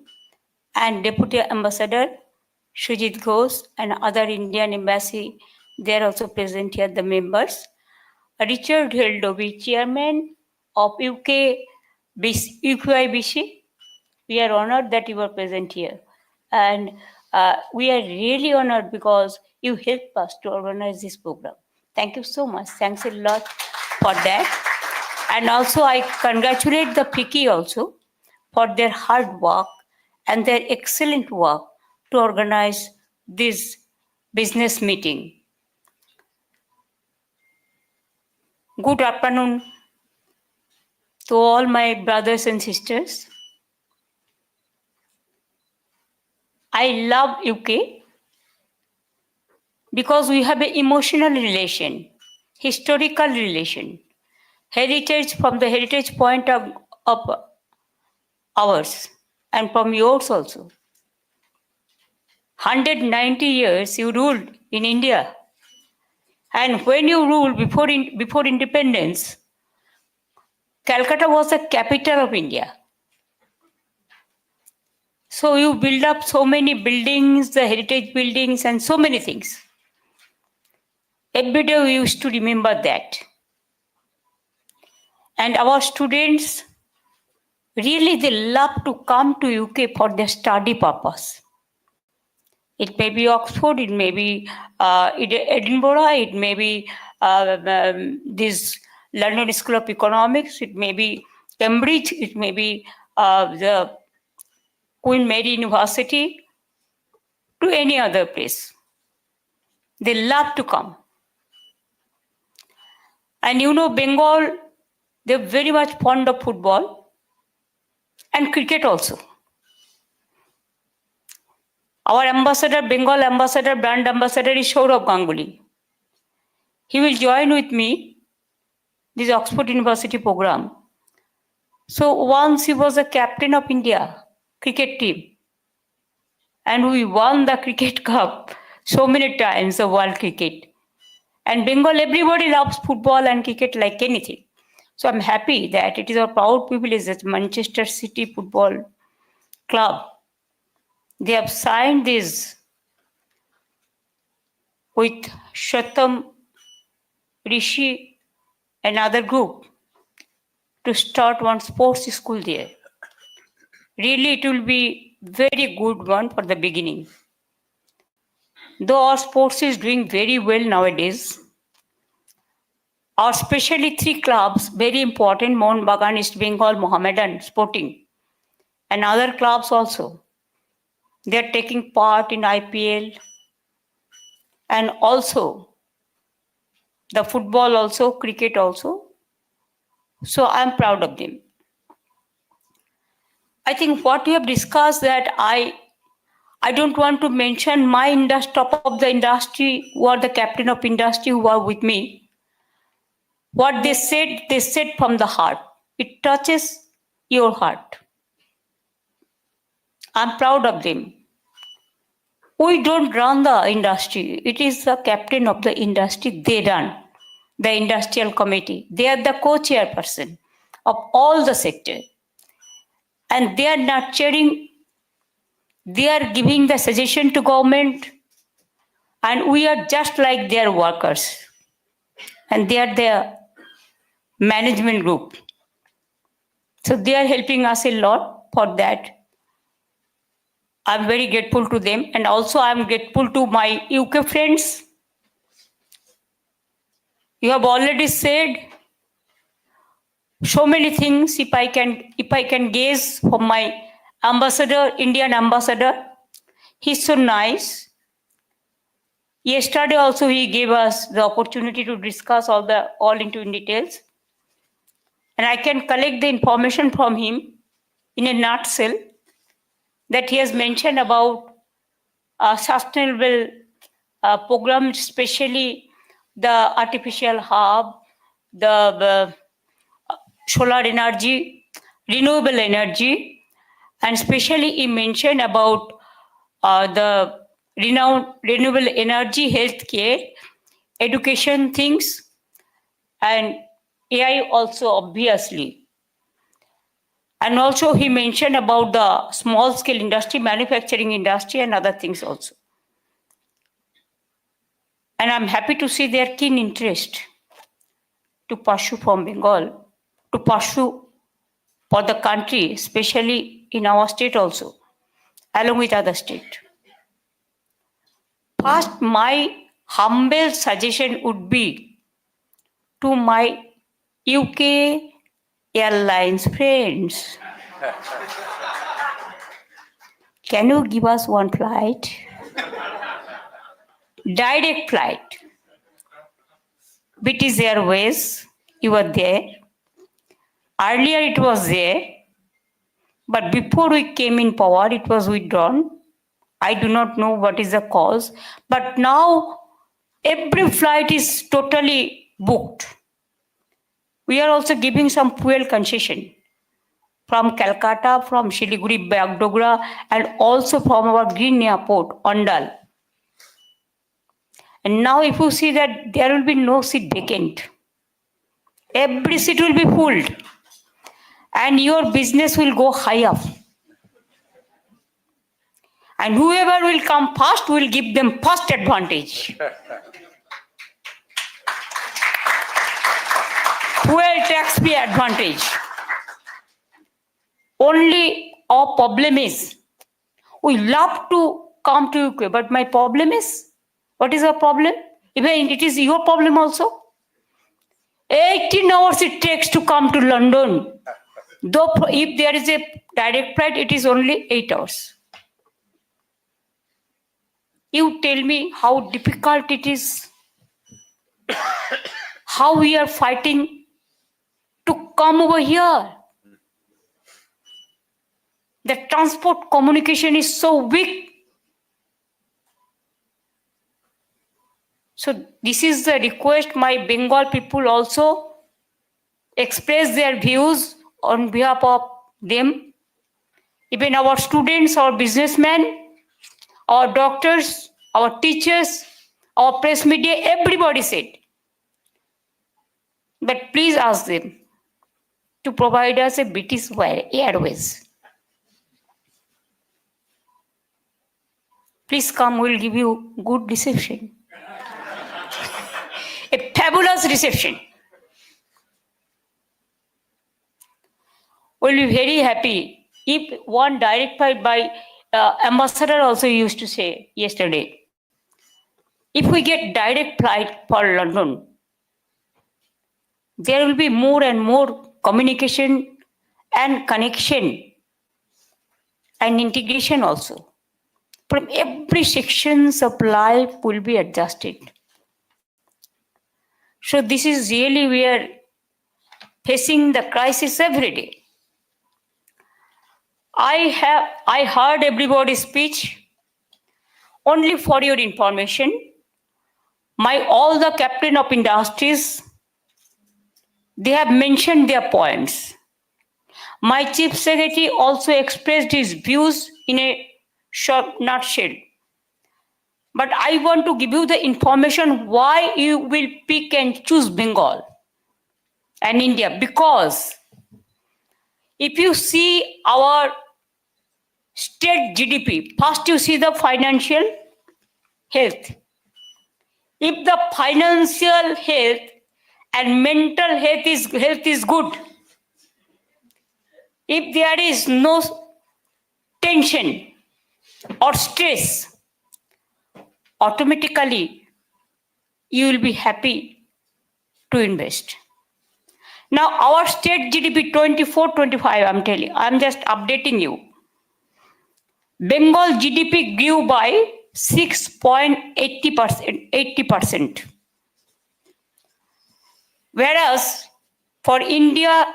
and Deputy Ambassador Shujit Ghosh, and other Indian embassy. They are also present here, the members. Richard Hildovi, Chairman of UKIBC. We are honored that you are present here. And we are really honored because you helped us to organize this program. Thank you so much. Thanks a lot for that. And also I congratulate the FICCI also for their hard work and their excellent work to organize this business meeting. Good afternoon to all my brothers and sisters. I love UK because we have an emotional relation, historical relation, heritage from the heritage point of ours and from yours also. 190 years you ruled in India. And when you ruled before independence, Calcutta was the capital of India. So you build up so many buildings, the heritage buildings and so many things. Every day we used to remember that. And our students, really they love to come to UK for their study purpose. It may be Oxford, it may be Edinburgh, it may be this London School of Economics, it may be Cambridge, it may be the Queen Mary University, to any other place. They love to come. And you know, Bengal, they're very much fond of football and cricket also. Our ambassador, Bengal ambassador, brand ambassador is Saurabh Ganguly. He will join with me this Oxford University program. So once he was a captain of India cricket team, and we won the cricket cup so many times, the world cricket. And Bengal, everybody loves football and cricket like anything. So I'm happy that it is a proud privilege that Manchester City Football Club, they have signed this with Shatam, Rishi, another group to start one sports school there. Really, it will be very good one for the beginning. Though our sports is doing very well nowadays, our especially 3 clubs, very important, Mohun Bagan, East Bengal, Mohammedan, Sporting, and other clubs also. They are taking part in IPL and also the football also, cricket also. So I'm proud of them. I think what we have discussed that I don't want to mention my top of the industry who are the captain of industry who are with me. What they said from the heart. It touches your heart. I'm proud of them. We don't run the industry. It is the captain of the industry. They run the industrial committee. They are the co-chairperson of all the sector. And they are nurturing, they are giving the suggestion to government. And we are just like their workers. And they are their management group. So they are helping us a lot for that. I'm very grateful to them. And also I'm grateful to my UK friends. You have already said so many things. If I can gaze from my ambassador, Indian ambassador, he's so nice. Yesterday also he gave us the opportunity to discuss all into details. And I can collect the information from him in a nutshell that he has mentioned about sustainable program, especially the artificial hub, the solar energy, renewable energy, and especially he mentioned about the renewable energy, healthcare, education things, and AI also obviously. And also he mentioned about the small scale industry, manufacturing industry and other things also. And I'm happy to see their keen interest to pursue from Bengal, to pursue for the country, especially in our state also, along with other state. First, my humble suggestion would be to my UK Airlines friends. Can you give us one flight? Direct flight. British Airways, you were there. Earlier it was there, but before we came in power, it was withdrawn. I do not know what is the cause, but now every flight is totally booked. We are also giving some fuel concession from Calcutta, from Siliguri, Bagdogra, and also from our green airport, Ondal. And now if you see that there will be no seat vacant, every seat will be full, and your business will go high up. And whoever will come first will give them first advantage. Fuel tax free advantage. Only our problem is, we love to come to UK, but my problem is, what is our problem? Even it is your problem also. 18 hours it takes to come to London. Though if there is a direct flight, it is only 8 hours. You tell me how difficult it is, how we are fighting to come over here. The transport communication is so weak. So this is the request. My Bengal people also express their views on behalf of them. Even our students, our businessmen, our doctors, our teachers, our press media, everybody said. But please ask them to provide us a British Airways. Please come, we'll give you good reception. A fabulous reception. We'll be very happy if one direct flight by ambassador also used to say yesterday. If we get direct flight for London, there will be more and more communication and connection and integration also. From every sections of life will be adjusted. So this is really, we are facing the crisis every day. I heard everybody's speech. Only for your information, all the captain of industries, they have mentioned their points. My chief secretary also expressed his views in a short nutshell. But I want to give you the information why you will pick and choose Bengal and India. Because if you see our state GDP, first you see the financial health. If the financial health and mental health is good, if there is no tension or stress, automatically you will be happy to invest. Now our state GDP 24-25, I'm telling, I'm just updating you. Bengal GDP grew by 6.80%. Whereas for India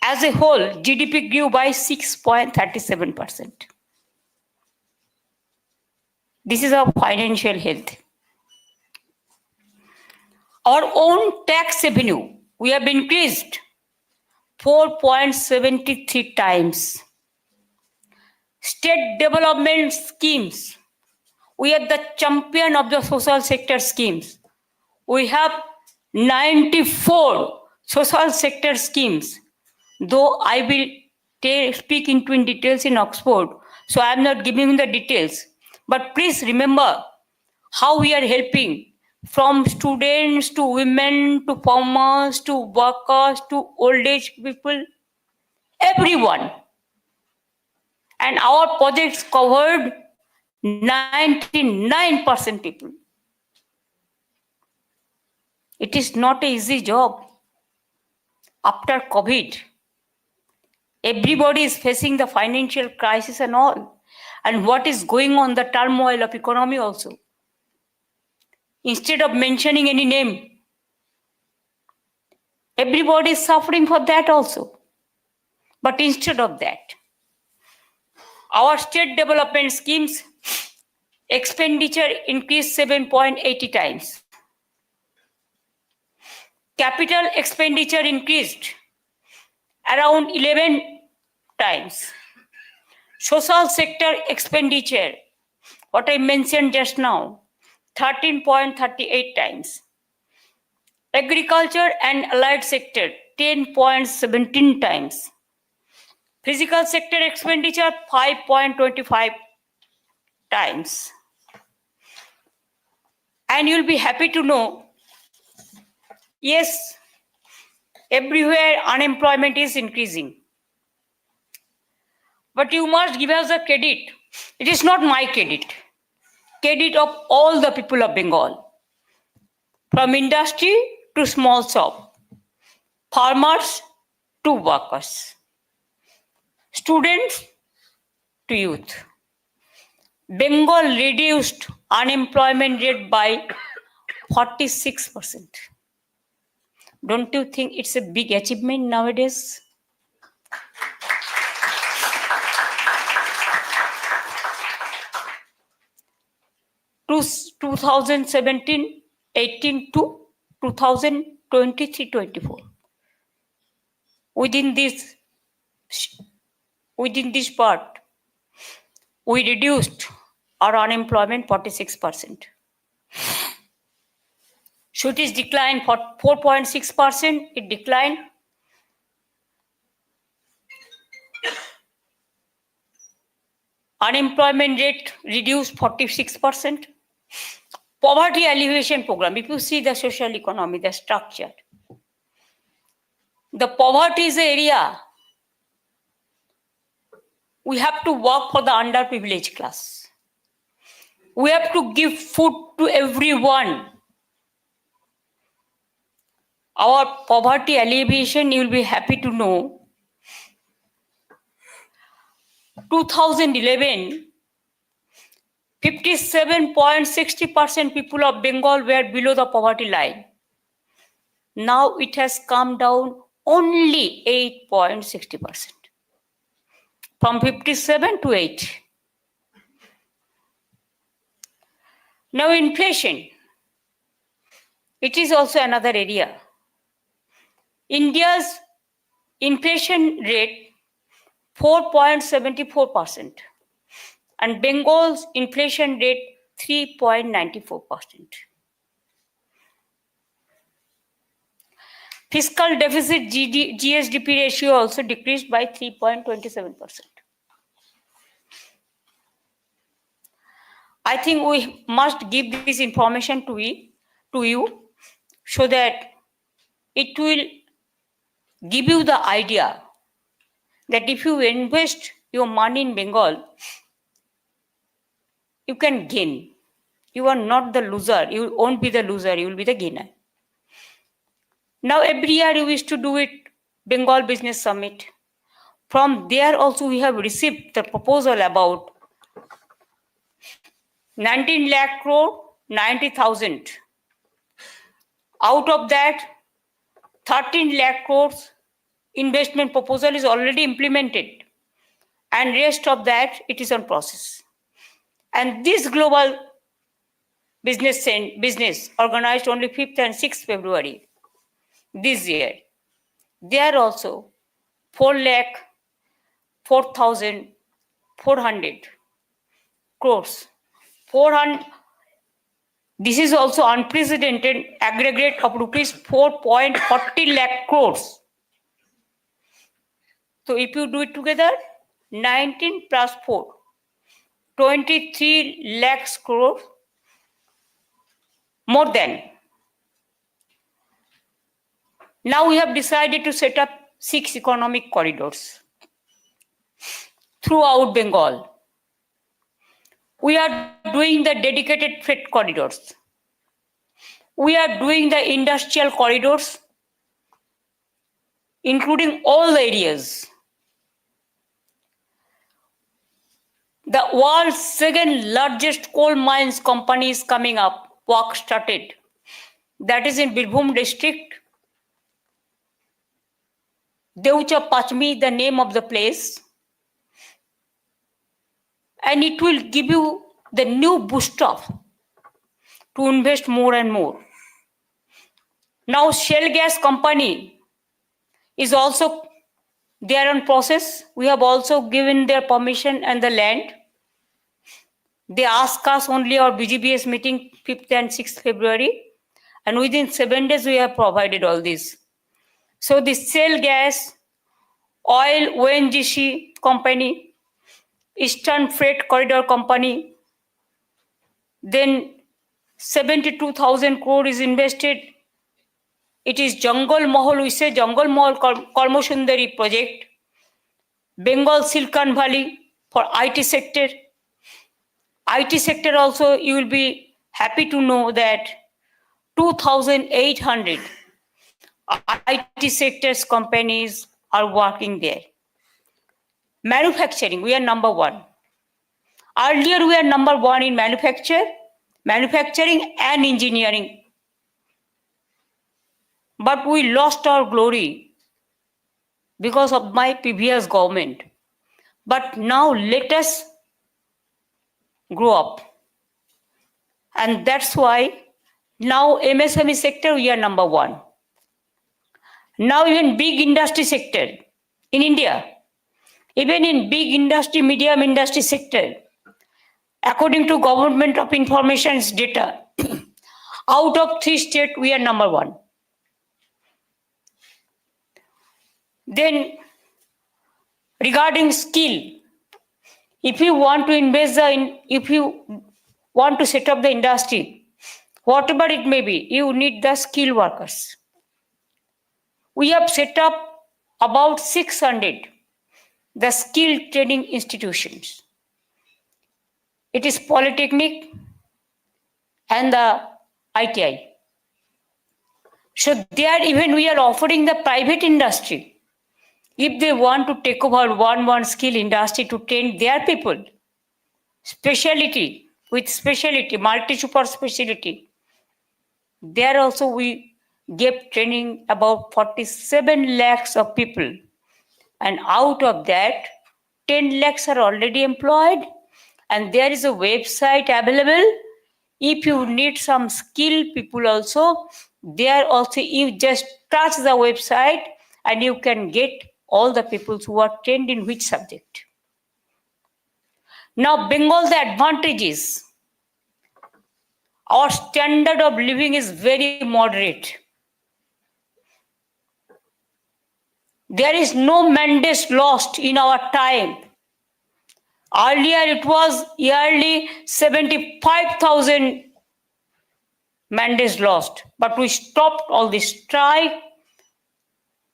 as a whole, GDP grew by 6.37%. This is our financial health. Our own tax revenue, we have increased 4.73 times. State development schemes. We are the champion of the social sector schemes. We have 94 social sector schemes. Though I will speak in details in Oxford, so I am not giving the details. But please remember how we are helping from students to women to farmers to workers to old age people, everyone. And our projects covered 99% people. It is not an easy job. After COVID, everybody is facing the financial crisis and all. And what is going on, the turmoil of economy also. Instead of mentioning any name, everybody is suffering for that also. But instead of that, our state development schemes expenditure increased 7.80 times. Capital expenditure increased around 11 times. Social sector expenditure, what I mentioned just now, 13.38 times. Agriculture and allied sector, 10.17 times. Physical sector expenditure, 5.25 times. And you'll be happy to know, yes, everywhere unemployment is increasing. But you must give us the credit. It is not my credit. Credit of all the people of Bengal. From industry to small shop, farmers to workers, students to youth. Bengal reduced unemployment rate by 46%. Don't you think it's a big achievement nowadays? To 2017-18 to 2023-24. Within this part, we reduced our unemployment 46%. Should it decline for 4.6%? It declined. Unemployment rate reduced 46%. Poverty alleviation program, if you see the social economy, the structure, the poverty is the area we have to work for the underprivileged class. We have to give food to everyone. Our poverty alleviation, you will be happy to know, 2011, 57.60% people of Bengal were below the poverty line. Now it has come down only 8.60%. From 57 to 8. Now inflation. It is also another area. India's inflation rate 4.74% and Bengal's inflation rate 3.94%. Fiscal deficit GSDP ratio also decreased by 3.27%. I think we must give this information to you so that it will give you the idea that if you invest your money in Bengal, you can gain. You are not the loser. You won't be the loser. You will be the gainer. Now, every year you used to do it, Bengal Business Summit. From there also we have received the proposal about 19 lakh crore, 90,000. Out of that, 13 lakh crores investment proposal is already implemented. And rest of that, it is on process. And this global business organized only 5th and 6th February this year. There also, 4,04,400 crores. 400. This is also unprecedented aggregate of rupees 4.40 lakh crores. So if you do it together, 19 plus 4, 23 lakhs crores, more than. Now we have decided to set up 6 economic corridors throughout Bengal. We are doing the dedicated freight corridors. We are doing the industrial corridors, including all the areas. The world's second largest coal mines company is coming up, work started. That is in Birbhum district. Deutsche Pachmi, the name of the place. And it will give you the new boost up to invest more and more. Now Shell Gas Company is also there on process. We have also given their permission and the land. They asked us only our BGBS meeting 5th and 6th February. And within 7 days, we have provided all this. So the Shell Gas, Oil ONGC Company, Eastern Freight Corridor Company, then 72,000 crore is invested. It is Jungle Mahal, we say Jungle Mahal Karma Sundari project, Bengal Silicon Valley for IT sector. IT sector also, you will be happy to know that 2,800 IT sectors companies are working there. Manufacturing, we are number 1. Earlier, we are number 1 in manufacturing and engineering. But we lost our glory because of my previous government. But now let us grow up. And that's why now MSME sector, we are number 1. Now even big industry sector in India, even in big industry, medium industry sector, according to Government of Information's data, out of 3 states, we are number 1. Then regarding skill, if you want to invest if you want to set up the industry, whatever it may be, you need the skilled workers. We have set up about 600 the skill training institutions. It is Polytechnic and the ITI. So there even we are offering the private industry. If they want to take over one skill industry to train their people, specialty, with specialty, multi-super specialty, there also we gave training about 47 lakhs of people. And out of that, 10 lakhs are already employed. And there is a website available. If you need some skilled people also, there also you just touch the website and you can get all the people who are trained in which subject. Now, Bengal, the advantage is our standard of living is very moderate. There is no mandates lost in our time. Earlier, it was yearly 75,000 mandates lost, but we stopped all this strike,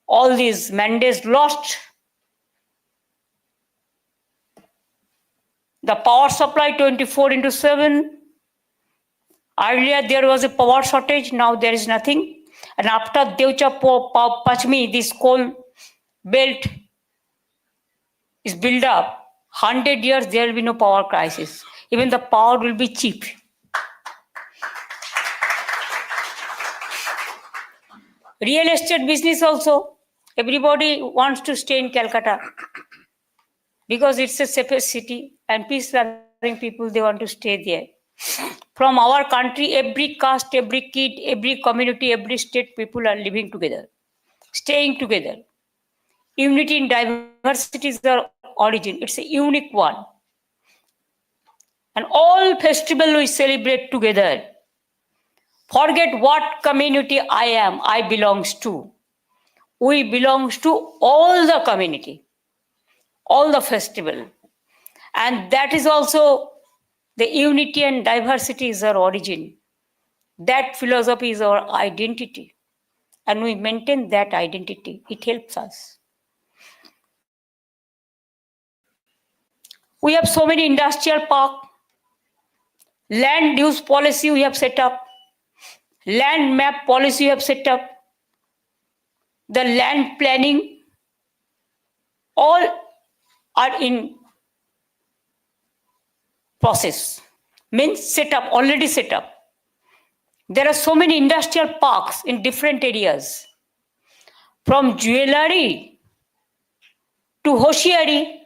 all these mandates lost. The power supply 24/7. Earlier, there was a power shortage, now there is nothing. And after Deutsche Pachmi, this coal belt is built up, 100 years there will be no power crisis. Even the power will be cheap. Real estate business also, everybody wants to stay in Calcutta because it's a safer city and peace-loving people, they want to stay there. From our country, every caste, every kid, every community, every state, people are living together, staying together. unity in diversity is our origin. It's a unique one. And all festival we celebrate together. Forget what community I belongs to. We belongs to all the community, all the festival. And that is also the unity and diversity is our origin. That philosophy is our identity. And we maintain that identity. It helps us. We have so many industrial park, land use policy we have set up, land map policy we have set up, the land planning, all are in process, means set up, already set up. There are so many industrial parks in different areas, from jewelry to hosiery,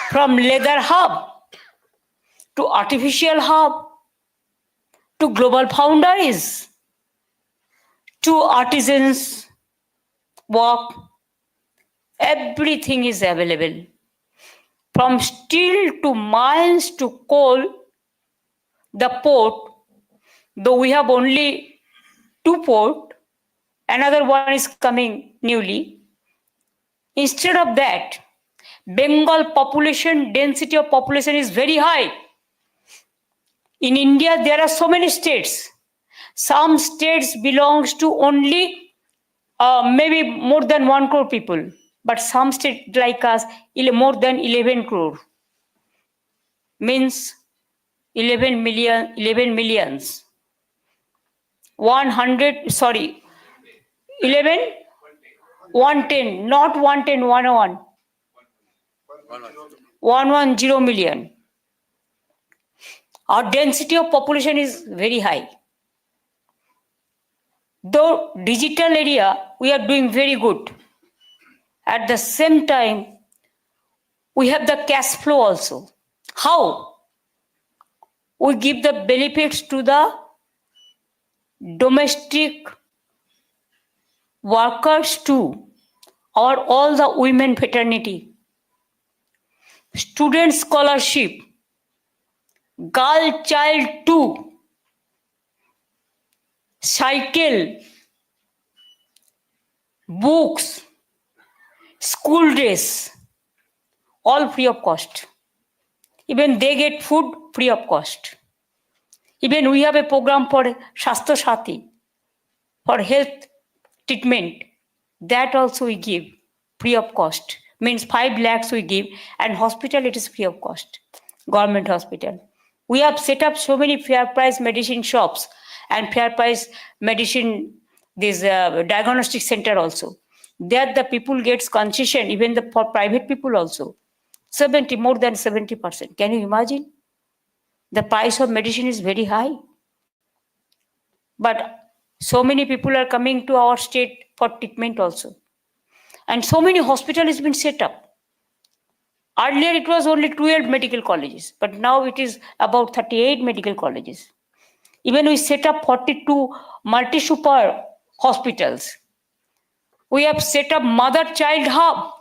from leather hub to artificial hub to global foundries to artisans work. Everything is available. From steel to mines to coal, the port, though we have only 2 ports, another one is coming newly. Instead of that, Bengal population, density of population is very high. In India, there are so many states. Some states belongs to only maybe more than 1 crore people, but some states like us, more than 11 crore. Means 11 millions. 110, not 110, 101. 110 million. Our density of population is very high. Though digital area, we are doing very good. At the same time, we have the cash flow also. How? We give the benefits to the domestic workers too, or all the women fraternity. Student scholarship, girl child too, cycle, books, school dress, all free of cost. Even they get food free of cost. Even we have a program for Shastha Sati, for health treatment. That also we give free of cost. Means 5 lakhs we give, and hospital it is free of cost. Government hospital. We have set up so many fair price medicine shops and fair price medicine, this diagnostic center also. There the people gets concession, even for private people also. More than 70%. Can you imagine? The price of medicine is very high. But so many people are coming to our state for treatment also. And so many hospitals has been set up. Earlier it was only 12 medical colleges, but now it is about 38 medical colleges. Even we set up 42 multi-super hospitals. We have set up mother-child hub.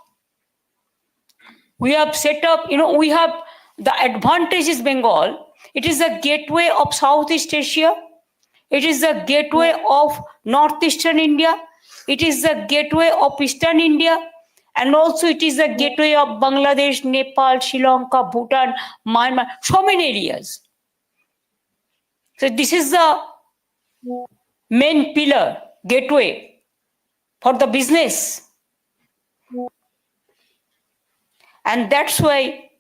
We have set up, we have the advantage is Bengal. It is the gateway of Southeast Asia. It is the gateway of Northeastern India. It is the gateway of Eastern India. And also it is the gateway of Bangladesh, Nepal, Sri Lanka, Bhutan, Myanmar, so many areas. So this is the main pillar, gateway for the business. And that's why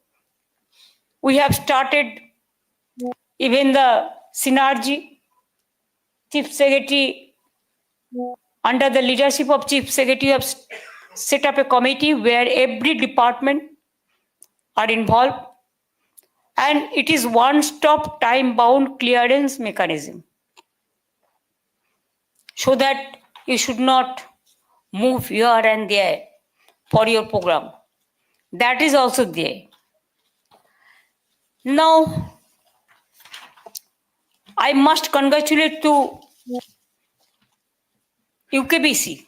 we have started even the synergy. Chief Secretary, under the leadership of Chief Secretary, have set up a committee where every department are involved, and it is one-stop time-bound clearance mechanism, so that you should not move here and there for your program. That is also there. Now, I must congratulate to UKBC.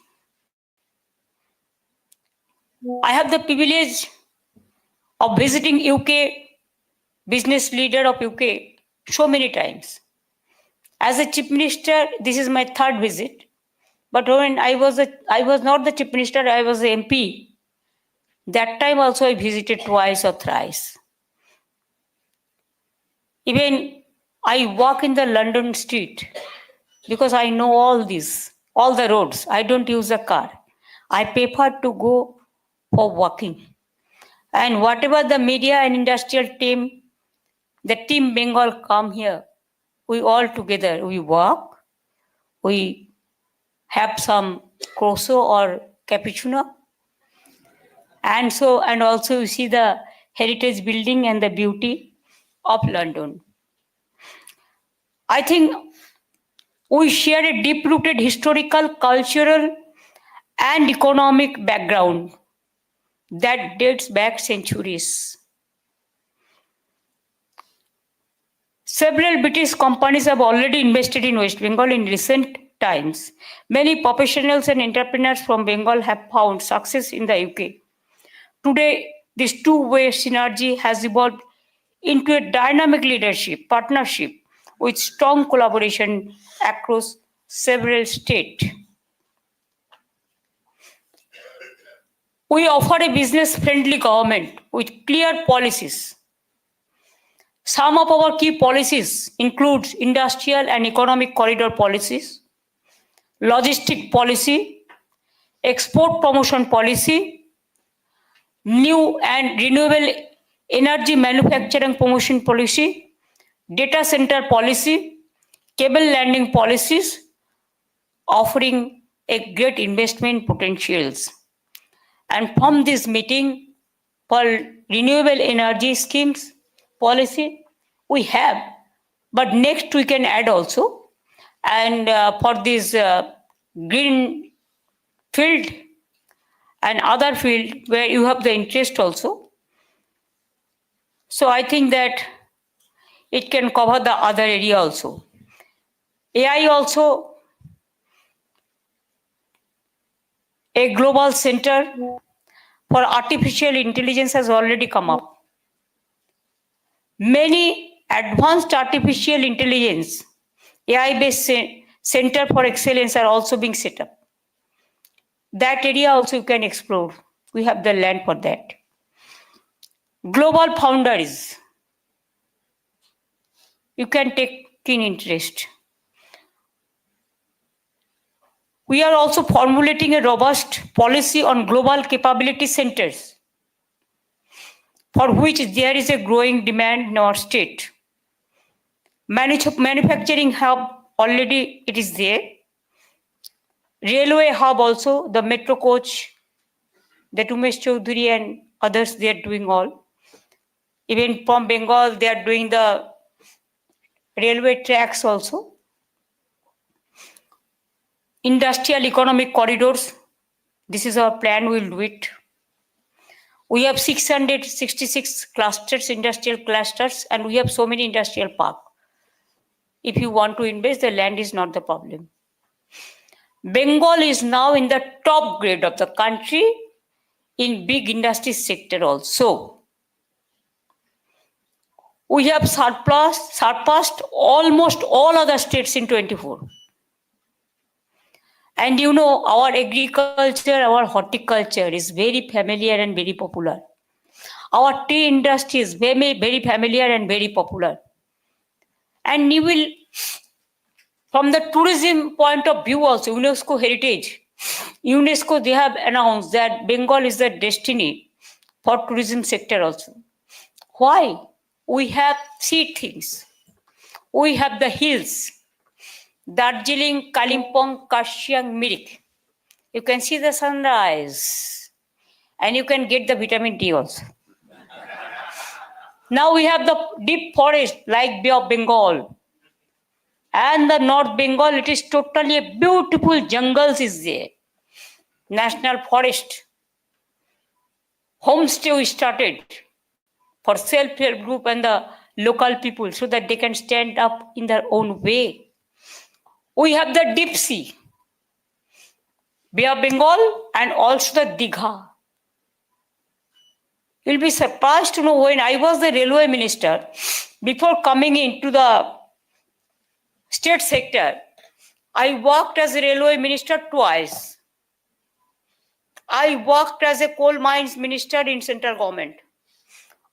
I have the privilege of visiting UK, business leader of UK, so many times. As a chief minister, this is my third visit. But when I was not the chief minister, I was the MP. That time also I visited twice or thrice. Even I walk in the London street because I know all this, all the roads. I don't use a car. I prefer to go for walking. And whatever the media and industrial team, the team Bengal come here, we all together, we walk, we have some croissant or cappuccino. And also you see the heritage building and the beauty of London. I think we share a deep-rooted historical, cultural, and economic background that dates back centuries. Several British companies have already invested in West Bengal in recent times. Many professionals and entrepreneurs from Bengal have found success in the UK. Today, this two-way synergy has evolved into a dynamic leadership partnership with strong collaboration across several states. We offer a business-friendly government with clear policies. Some of our key policies include industrial and economic corridor policies, logistic policy, export promotion policy, new and renewable energy manufacturing promotion policy, data center policy, cable landing policies, offering a great investment potentials. And from this meeting for renewable energy schemes policy, we have, but next we can add also. And for this green field and other field where you have the interest also. So I think that it can cover the other area also. AI also, a global center for artificial intelligence has already come up. Many advanced artificial intelligence, AI-based center for excellence are also being set up. That area also you can explore. We have the land for that. Global foundries, you can take keen interest. We are also formulating a robust policy on global capability centers, for which there is a growing demand in our state. Manufacturing hub, already it is there. Railway hub also, the metro coach, the Umesh Chaudhary and others, they are doing all. Even from Bengal, they are doing the railway tracks also. Industrial economic corridors, this is our plan, we'll do it. We have 666 clusters, industrial clusters, and we have so many industrial parks. If you want to invest, the land is not the problem. Bengal is now in the top grade of the country in big industry sector also. We have surpassed almost all other states in 24. And you know, our agriculture, our horticulture is very familiar and very popular. Our tea industry is very, very familiar and very popular. And you will, from the tourism point of view also, UNESCO heritage, UNESCO, they have announced that Bengal is the destiny for tourism sector also. Why? We have sea things. We have the hills. Darjeeling, Kalimpong, Kashiang, Mirik. You can see the sunrise and you can get the vitamin D also. Now we have the deep forest like Bay of Bengal. And the North Bengal, it is totally a beautiful jungles is there. National forest. Homestay we started for self-help group and the local people so that they can stand up in their own way. We have the deep sea, Bay of Bengal, and also the Digha. You'll be surprised to know when I was the railway minister, before coming into the state sector, I worked as a railway minister twice. I worked as a coal mines minister in central government.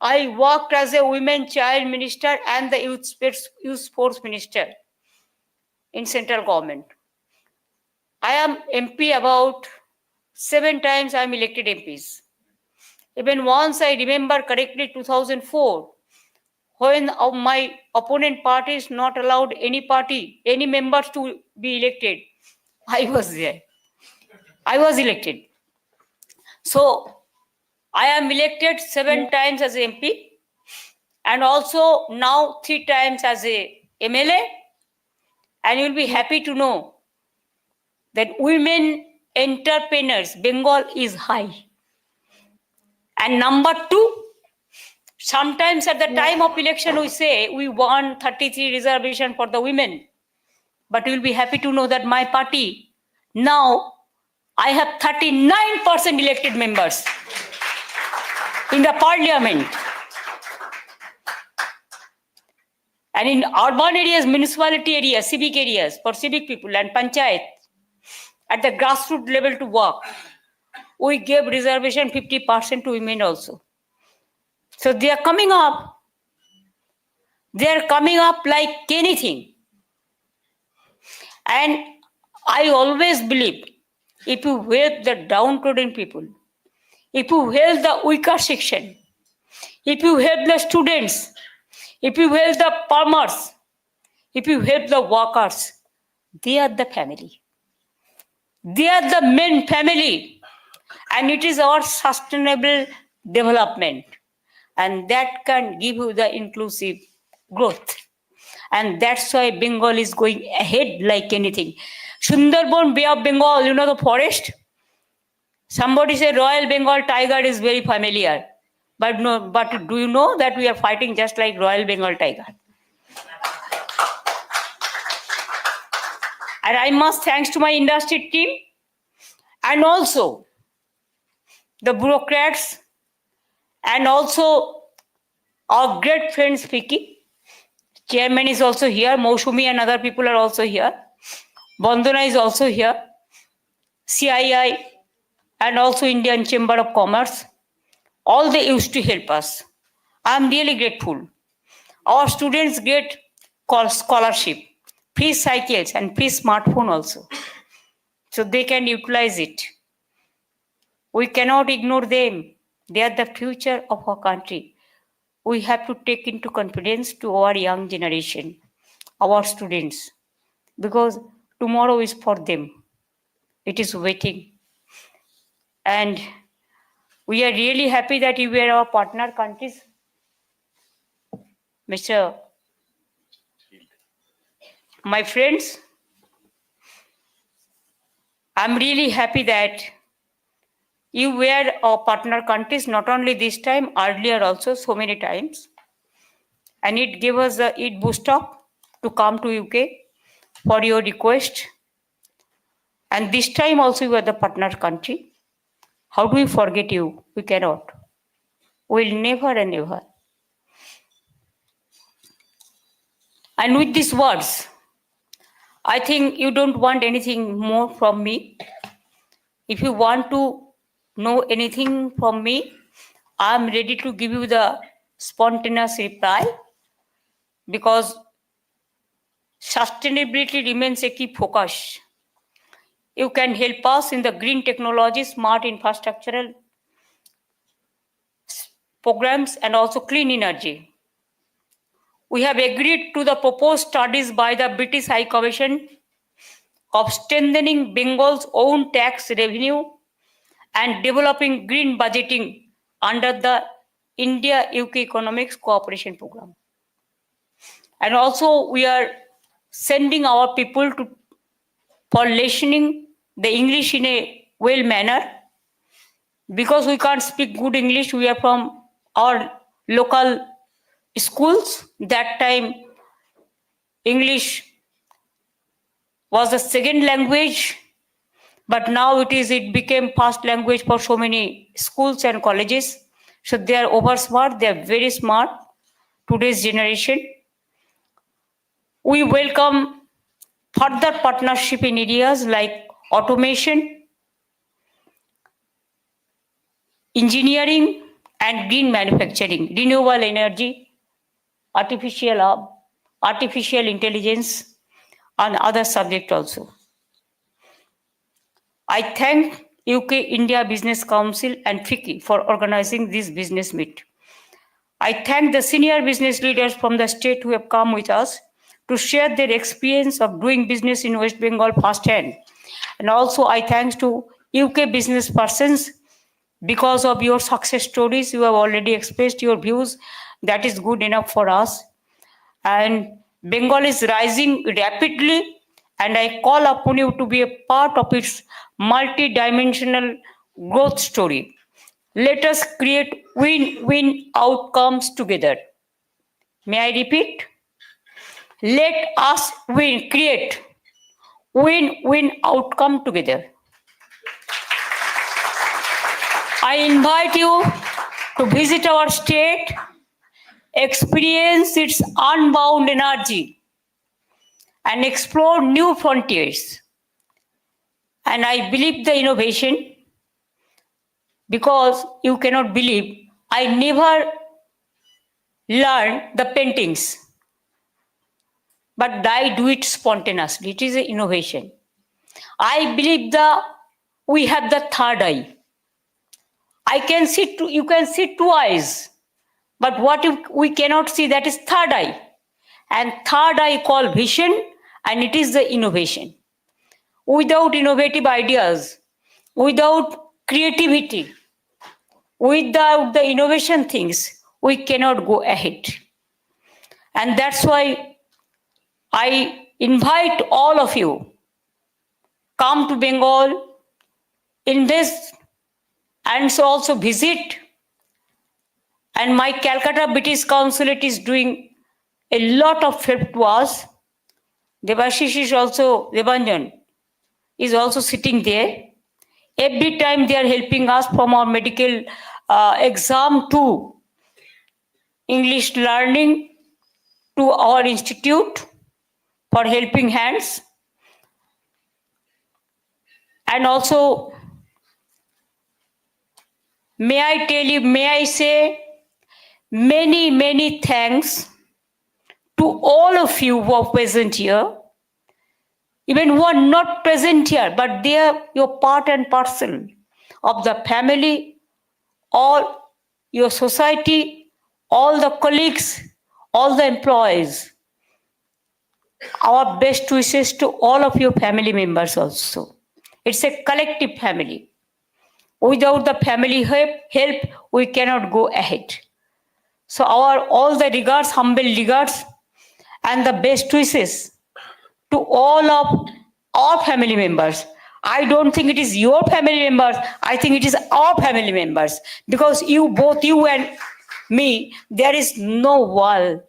I worked as a women child minister and the youth sports minister in central government. I am MP about 7 times. I am elected MPs. Even once I remember correctly, 2004, when my opponent party is not allowed any members to be elected, I was there. I was elected. So I am elected 7 times as MP and also now 3 times as a MLA. And you will be happy to know that women entrepreneurs, Bengal is high. And number 2, sometimes at the time of election we say we won 33 reservation for the women. But you will be happy to know that my party, now I have 39% elected members in the parliament. And in urban areas, municipality areas, civic areas, for civic people and panchayat, at the grassroots level to work, we gave reservation 50% to women also. So they are coming up. They are coming up like anything. And I always believe, if you help the downtrodden people, if you help the weaker section, if you help the students, if you help the farmers, if you help the workers, they are the family. They are the main family. And it is our sustainable development. And that can give you the inclusive growth. And that's why Bengal is going ahead like anything. Sundarban, Bay of Bengal, you know the forest? Somebody said Royal Bengal tiger is very familiar. But do you know that we are fighting just like Royal Bengal tiger? And I must thanks to my industry team and also the bureaucrats and also our great friend speaking. Chairman is also here. Moushumi and other people are also here. Bandana is also here. CII and also Indian Chamber of Commerce. All they used to help us. I am really grateful. Our students get scholarship, free cycles and free smartphone also. So they can utilize it. We cannot ignore them. They are the future of our country. We have to take into confidence to our young generation, our students, because tomorrow is for them. It is waiting. And we are really happy that you were our partner countries. My friends, I'm really happy that you were our partner countries, not only this time, earlier also, so many times. And it gave us it boost up to come to UK for your request. And this time also you are the partner country. How do we forget you? We cannot. We'll never and never. And with these words, I think you don't want anything more from me. If you want to know anything from me, I'm ready to give you the spontaneous reply, because sustainability remains a key focus. You can help us in the green technology, smart infrastructural programs, and also clean energy. We have agreed to the proposed studies by the British High Commission of strengthening Bengal's own tax revenue and developing green budgeting under the India-UK Economics Cooperation Program. And also we are sending our people for listening the English in a well manner, because we can't speak good English. We are from our local schools. That time English was the second language, but now it became first language for so many schools and colleges. So they are over smart, they are very smart, today's generation. We welcome further partnership in areas like automation, engineering, and green manufacturing, renewable energy, artificial intelligence, and other subjects also. I thank UK India Business Council and FICCI for organizing this business meet. I thank the senior business leaders from the state who have come with us to share their experience of doing business in West Bengal firsthand. And also I thank to UK business persons. Because of your success stories, you have already expressed your views. That is good enough for us. And Bengal is rising rapidly, and I call upon you to be a part of its multi-dimensional growth story. Let us create win-win outcomes together. May I repeat? Let us create win-win outcome together. I invite you to visit our state, experience its unbound energy, and explore new frontiers. And I believe the innovation, because you cannot believe, I never learned the paintings, but I do it spontaneously. It is an innovation. I believe we have the third eye. You can see two eyes, but what if we cannot see, that is third eye. And third eye called vision, and it is the innovation. Without innovative ideas, without creativity, without the innovation things, we cannot go ahead. And that's why I invite all of you, come to Bengal, invest, and so also visit. And my Calcutta British Consulate is doing a lot of help to us. Devashish is also, Debanjan is also sitting there. Every time they are helping us from our medical exam to English learning to our institute for helping hands. And also, may I say many, many thanks to all of you who are present here, even who are not present here, but they are your part and parcel of the family, all your society, all the colleagues, all the employees. Our best wishes to all of your family members also. It's a collective family. Without the family help, we cannot go ahead. So all the regards, humble regards, and the best wishes to all of our family members. I don't think it is your family members. I think it is our family members, because both you and me, there is no wall,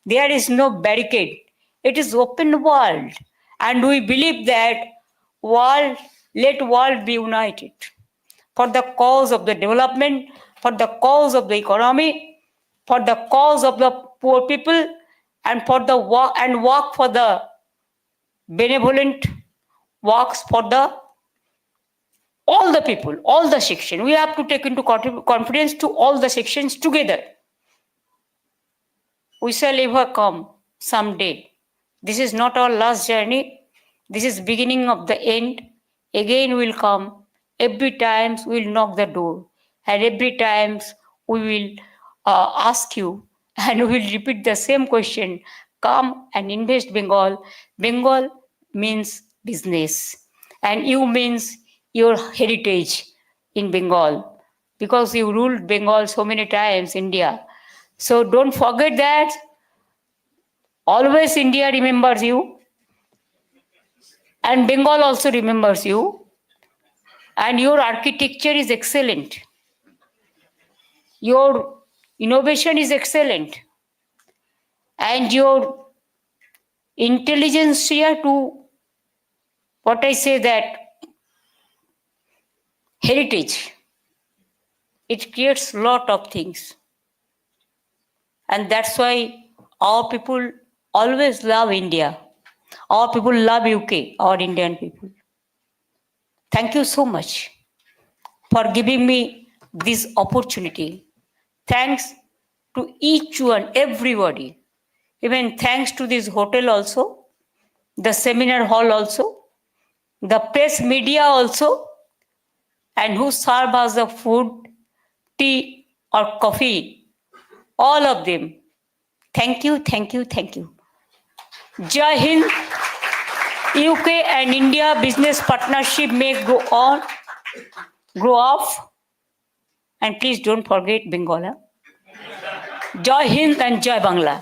there is no barricade. It is open world, and we believe that let world be united for the cause of the development, for the cause of the economy, for the cause of the poor people, and for the work for the benevolent works for all the people, all the sections. We have to take into confidence to all the sections together. We shall ever come someday. This is not our last journey. This is beginning of the end. Again we'll come. Every time we'll knock the door. And every time we will ask you, and we will repeat the same question. Come and invest Bengal. Bengal means business. And you means your heritage in Bengal. Because you ruled Bengal so many times, India. So don't forget that. Always India remembers you. And Bengal also remembers you. And your architecture is excellent. Your innovation is excellent. And your intelligence here to, what I say, that heritage. it creates lot of things. And that's why our people always love India. Our people love UK, our Indian people. Thank you so much for giving me this opportunity. Thanks to each one, everybody. Even thanks to this hotel also, the seminar hall also, the press media also, and who serve us the food, tea or coffee, all of them. Thank you, thank you, thank you. Jai Hind. UK and India business partnership may go on, grow off, and please don't forget Bengali. Jai Hind and Jai Bangla.